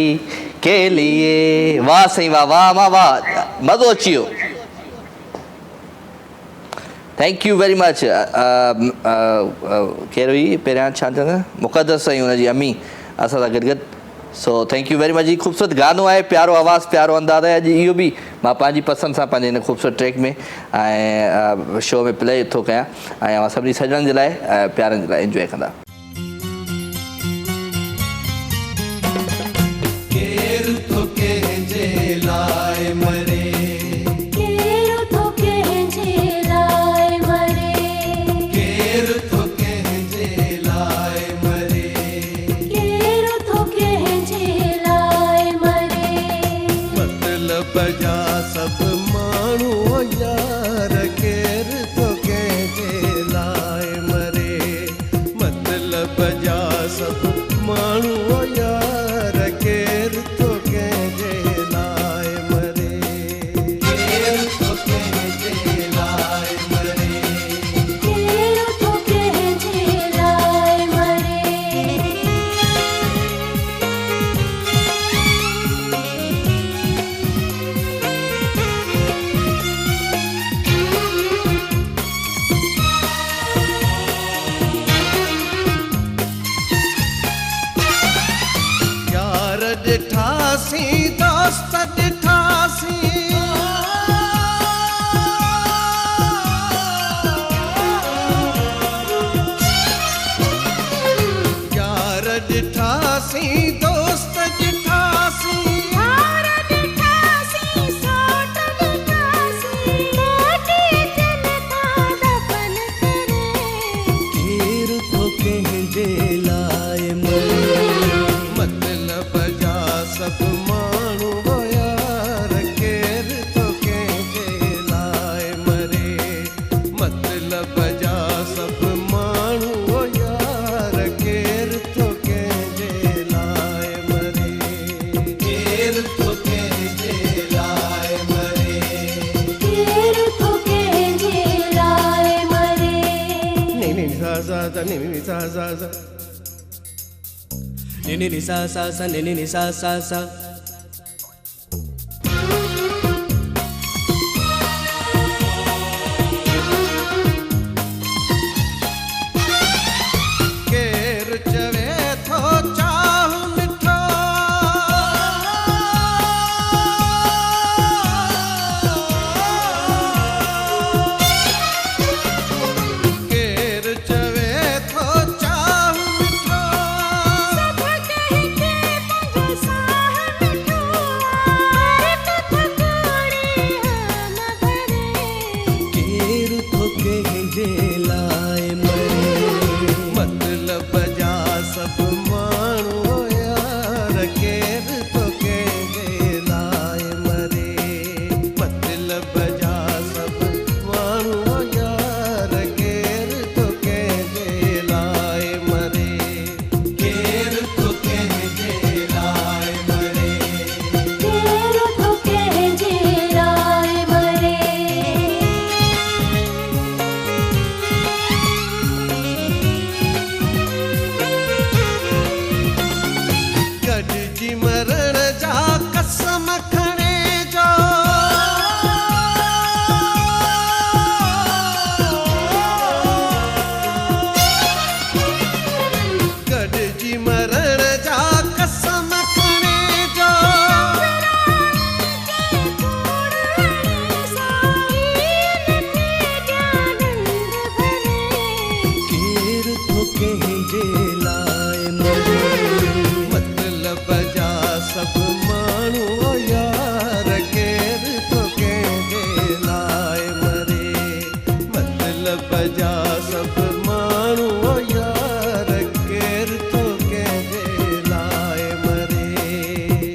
S1: के लिए वाह सही वाह मज़ो अची वियो थैंक यू वेरी मच केरु हुई पहिरियां छा चवंदा मुक़द्दस साईं हुनजी अम्मी असां सां गॾु सो थैंक यू वेरी मच ही ख़ूबसूरत गानो आहे प्यारो आवाज़ु प्यारो अंदाज़ आहे अॼु इहो बि मां पंहिंजी पसंदि सां पंहिंजे हिन ख़ूबसूरत ट्रैक में ऐं शो में प्ले थो कयां ऐं अवां सभिनी सॼणनि जे लाइ प्यारनि जे लाइ इंजॉय कंदा
S10: बजा सब माण्हू यार केर तो कंहिंजे लाइ मरे मतलब जा सब माण्हू यार केर तो कंहिंजे लाइ मरे केर तो कंहिंजे लाइ मरे
S11: केर तो कंहिंजे लाइ मरे
S10: यार ॾिठासी दोस्त ॾिठासी यार ॾिठासी दोस्त ॾिठासी
S11: यार ॾिठासी सोट ॾिठासी मोटी जनता दफ़न करे
S10: केर तो कंहिंजे लाइ मरे मतलब जा सब माण्हू यार केर तो कंहिंजे लाइ मरे मतलब जा सब माण्हू यार केर तो कंहिंजे लाइ मरे केर तो कंहिंजे लाइ मरे
S11: केर तो कंहिंजे लाइ मरे
S10: नि नि सा सा सा नि नि सा सा सा
S3: नि नि नि सा सा सा नि नि नि सा सा सा
S10: केर चवे थो चाह मिठो केर चवे थो चाह मिठो
S11: सब कहि के पंहिंजो साह मिठो हर थकोड़ी हम भरे
S10: केर तो कंहिंजे लाइ मरे मतलब जा सब माण्हू यार केर तो कंहिंजे लाइ मरे मतलब जा सब माण्हू यार केर तो कंहिंजे लाइ मरे केर तो कंहिंजे लाइ मरे
S11: केर तो कंहिंजे लाइ मरे
S10: गॾिजी मरण जा कसम खणे जो गॾिजी मरण जा कसम खणे जो केर तो कंहिंजे लाइ मरे मतलब जा सब माण्हू यार केर तो कंहिंजे लाइ मरे मतलब जा सब माण्हू यार केर तो कंहिंजे लाइ मरे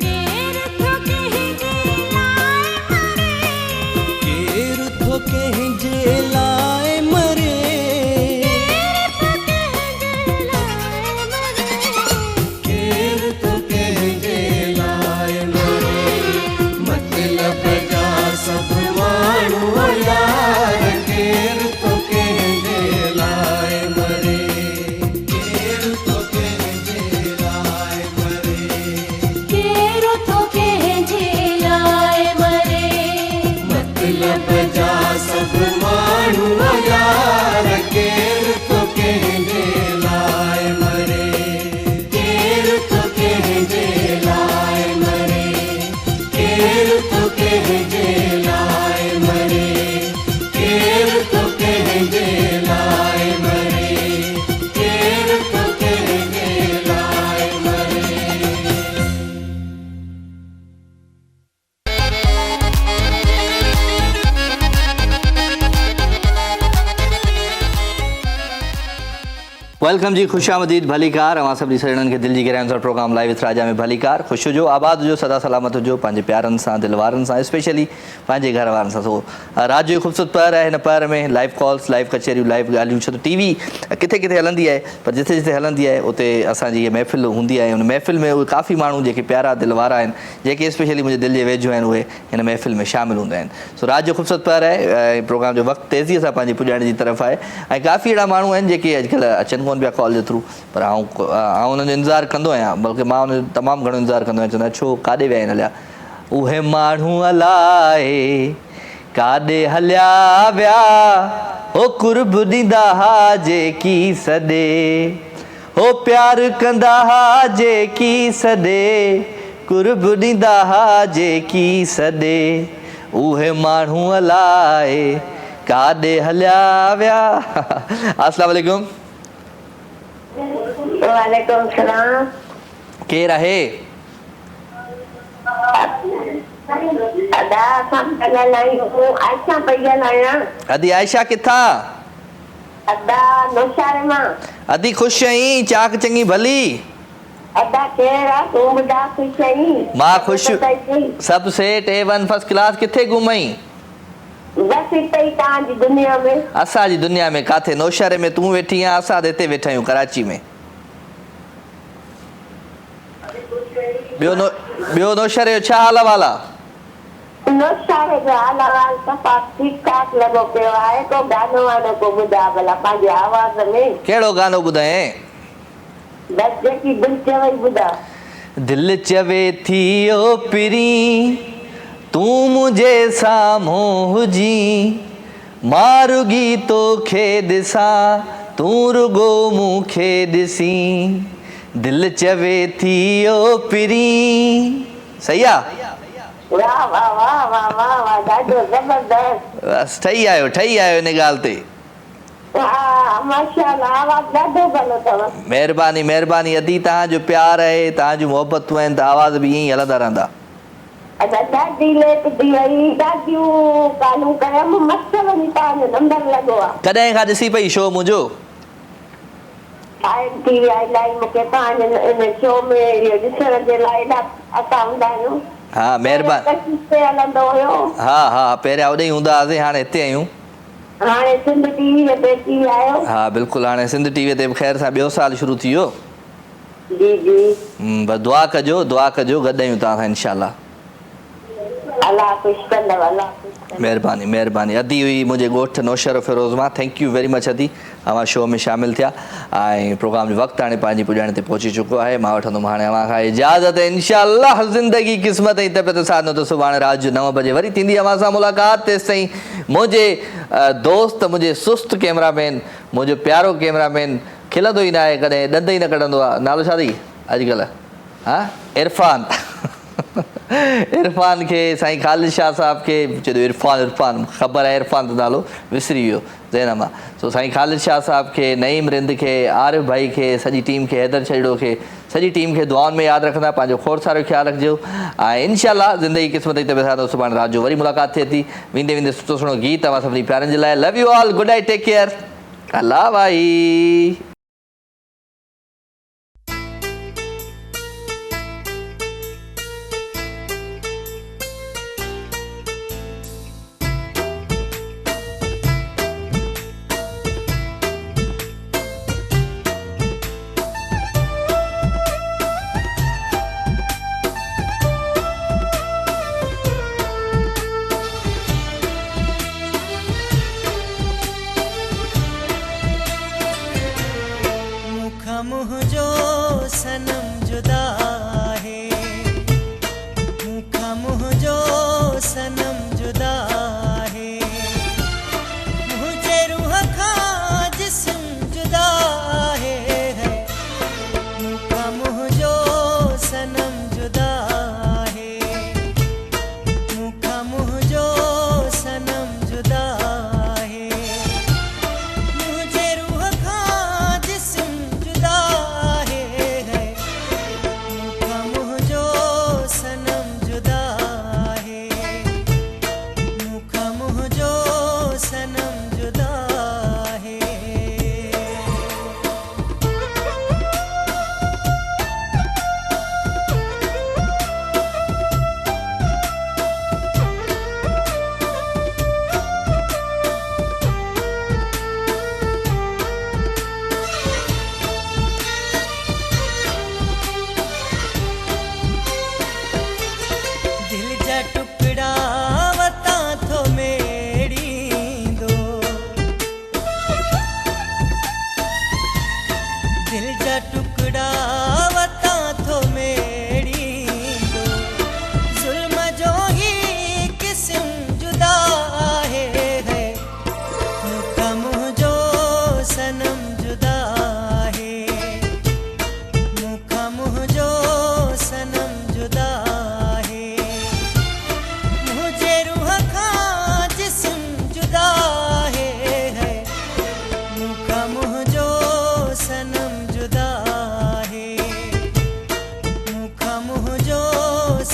S11: केर तो कंहिंजे लाइ मरे
S10: केर तो कंहिंजे लाइ मरे
S11: केर तो कंहिंजे लाइ मरे
S10: केर तो कंहिंजे लाइ मरे
S1: वेलकम जी, खुश आमदीद, भलीकार। अवां सभिनी सजणनि खे दिलि जी गहराइयुनि सां प्रोग्राम लाइव विथ राजा में भलीकार। ख़ुशि हुजो, आबाद हुजो, सदा सलामत हुजो, पंहिंजे प्यारनि सां, दिलि वारनि सां, स्पेशली पंहिंजे घर वारनि सां। सो रात जो ख़ूबसूरत पहर आहे। हिन पहर में लाइव कॉल्स, लाइव कचहरियूं, लाइव ॻाल्हियूं। छो त टीवी किथे किथे हलंदी आहे, पर जिथे जिथे हलंदी आहे उते असांजी हीअ महफ़िल हूंदी आहे। उन महफ़िल में उहे काफ़ी माण्हू जेके प्यारा दिलि वारा आहिनि, जेके स्पेशली मुंहिंजे दिलि जे वेझो आहिनि, उहे हिन महफ़िल में शामिलु हूंदा आहिनि। सो रात जो ख़ूबसूरत पहर आहे। प्रोग्राम जो वक़्तु तेज़ीअ सां पंहिंजी पुॼाइण जी तरफ़ आहे ऐं काफ़ी अहिड़ा माण्हू आहिनि जेके अॼुकल्ह अचनि कोन पिया कॉल जे थ्रू, पर आउं उन्हनि जो इंतज़ारु कंदो आहियां, बल्कि मां उन जो तमामु घणो इंतज़ारु कंदो आहियां। चवंदा छो, काॾे विया आहिनि हलिया उहे माण्हू, अलाए काॾे हलिया विया हो, कुर्ब ॾींदा हा जेकी सॾे, हो प्यार कंदा हा जेकी सॾे, कुर्ब ॾींदा हा जेकी सॾे, उहे माण्हू अलाए काॾे हलिया विया। अस्सलाम वालेकुम।
S4: वालेकुम सलाम।
S1: केरु आहे?
S4: अदा सां ॻाल्हायूं, आयशा पई ॻाल्हायां।
S1: अदी आयशा किथां?
S4: अदा नौशारे मां।
S1: अदी ख़ुशि आहीं? चाक चङी भली?
S4: अदा केरु आहे? तूं ॿुधा ख़ुशि आहीं?
S1: मां ख़ुशि, सभु सेठ A1 फर्स्ट क्लास। किथे घुमई?
S4: बसि हिते ई तव्हांजी दुनिया में।
S1: असांजी दुनिया में काथे? नौशहरे में तूं वेठी आहीं, असां त हिते वेठा आहियूं कराची में। ॿियो नौशहरे जो छा हाल अहवाल आहे?
S4: नौशारे जो हाल अहवाल सफ़ा ठीकु ठाक लॻो पियो आहे। को गानो वानो को ॿुधा भला पंहिंजे आवाज़ में।
S1: कहिड़ो गानो ॿुधाए?
S4: बस जेकी दिलि चवई ॿुधा।
S1: दिलि चवे थी ओ पिरी तूं मुंहिंजे साम्हूं हुजी, मां रुॻी तोखे ॾिसां तूं रुॻो मूंखे ॾिसी, दिलि चवे थी ओ पिरी। सही आहे?
S4: वाह वाह वाह वाह वाह वाह, ॾाढो ज़बरदस्त।
S1: बसि ठही आयो इन ॻाल्हि ते।
S4: हा माशाअल्लाह, आवाज़ ॾाढो भलो अथव।
S1: महिरबानी महिरबानी। अदी तव्हांजो प्यार आहे, तव्हांजूं मोहबतूं आहिनि त आवाज़ बि ईअं ई हलंदा रहंदा।
S4: अच्छा, ॾाढी लेट थी वई, ॾाढियूं ॻाल्हियूं कयमि, मस्तु वञी तव्हांजो नंबर लॻो आहे।
S1: कॾहिं खां ॾिसी पई शो मुंहिंजो?
S4: टाइम थी विया इलाही मूंखे तव्हांजे इन शो में इहो ॾिसण जे लाइ। असां हूंदा आहियूं।
S1: हा महिरबानी।
S4: हलंदो हुयो।
S1: हा पहिरियां होॾे ई हूंदा हुआसीं, हाणे हिते आहियूं।
S4: हाणे सिंध टीवी ते अची विया आहियो।
S1: हा बिल्कुलु, हाणे सिंध टीवीअ ते ख़ैर सां ॿियो साल शुरू थी वियो।
S4: जी जी।
S1: बस दुआ कजो गॾु आहियूं तव्हां सां इंशाअल्लाह।
S4: अल्लाह ख़ुशि कंदव, अल्लाह ख़ुशि कंदव।
S1: महिरबानी महिरबानी। अदी हुई मुंहिंजे ॻोठु नौशहर फिरोज़ मां। थैंक यू वेरी मच अदी, अवां शो में शामिलु थिया ऐं प्रोग्राम जो वक़्तु हाणे पंहिंजी पुॼाइण ते पहुची चुको आहे। मां वठंदुमि हाणे अवां खां इजाज़त। इंशाअल्लाह ज़िंदगी क़िस्मत ऐं तबियत साथ न त सुभाणे राति जो 9 बजे वरी थींदी अवां सां मुलाक़ात। तेसि ताईं मुंहिंजे दोस्त, मुंहिंजे सुस्त कैमरामैन, मुंहिंजो प्यारो कैमरामैन, खिलंदो ई न आहे, कॾहिं ॾंद ई न कढंदो आहे। नालो छा अथई अॼुकल्ह? हा इरफान। इरफान खे साईं ख़ालिद शाह साहिब खे चए इरफान ख़बर आहे, इरफान त नालो विसरी वियो ज़हन मां। सो साईं ख़ालिद शाह साहिब खे, नईम रिंद खे, आरिफ भाई खे, सॼी टीम खे, हैदर छजड़ो खे, सॼी टीम खे दुआउनि में यादि रखंदा। पंहिंजो खोड़ सारो ख़्यालु रखिजो ऐं इंशाअल्लाह ज़िंदगी क़िस्मत जी तबियत सां सुभाणे राति जो वरी मुलाक़ात थिए थी। वेंदे वेंदे सुठो सुठो गीत तव्हां सभिनी प्यारनि जे लाइ। Love you all, good night, take care, अल्लाह भाई।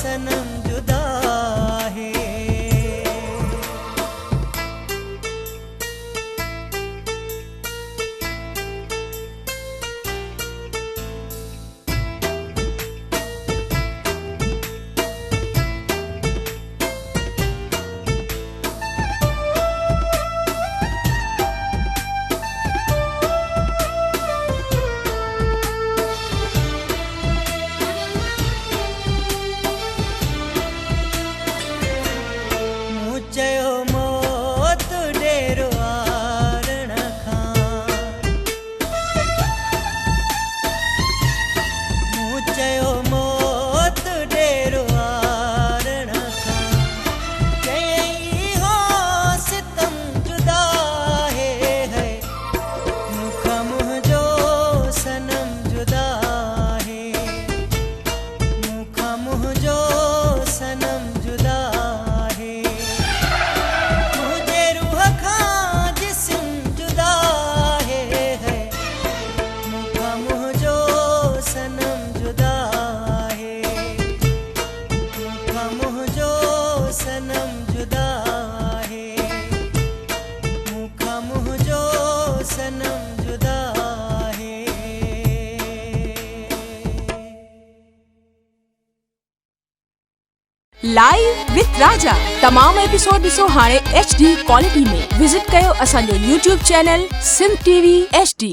S10: सनम जुदा है। चयो मौत डेरो आरण खां, मूं चयो मौत डेरो आरण खां, चयई हो सितम जुदा है, मूंखां मुंहिंजो सनम जुदा है, मूंखां मुंहिंजो सनम जुदा है। मुझे रूह खां जिस्म जुदा है, मूंखां मुंहिंजो सनम जुदा है, मूंखां मुंहिंजो सनम जुदा है, मूंखां मुंहिंजो सनम जुदा है।
S12: लाइव विथ राजा तमाम एपिसोड ॾिसो हाणे HD क्वालिटी में। विजिट कयो असांजो YouTube channel Sindh TV HD।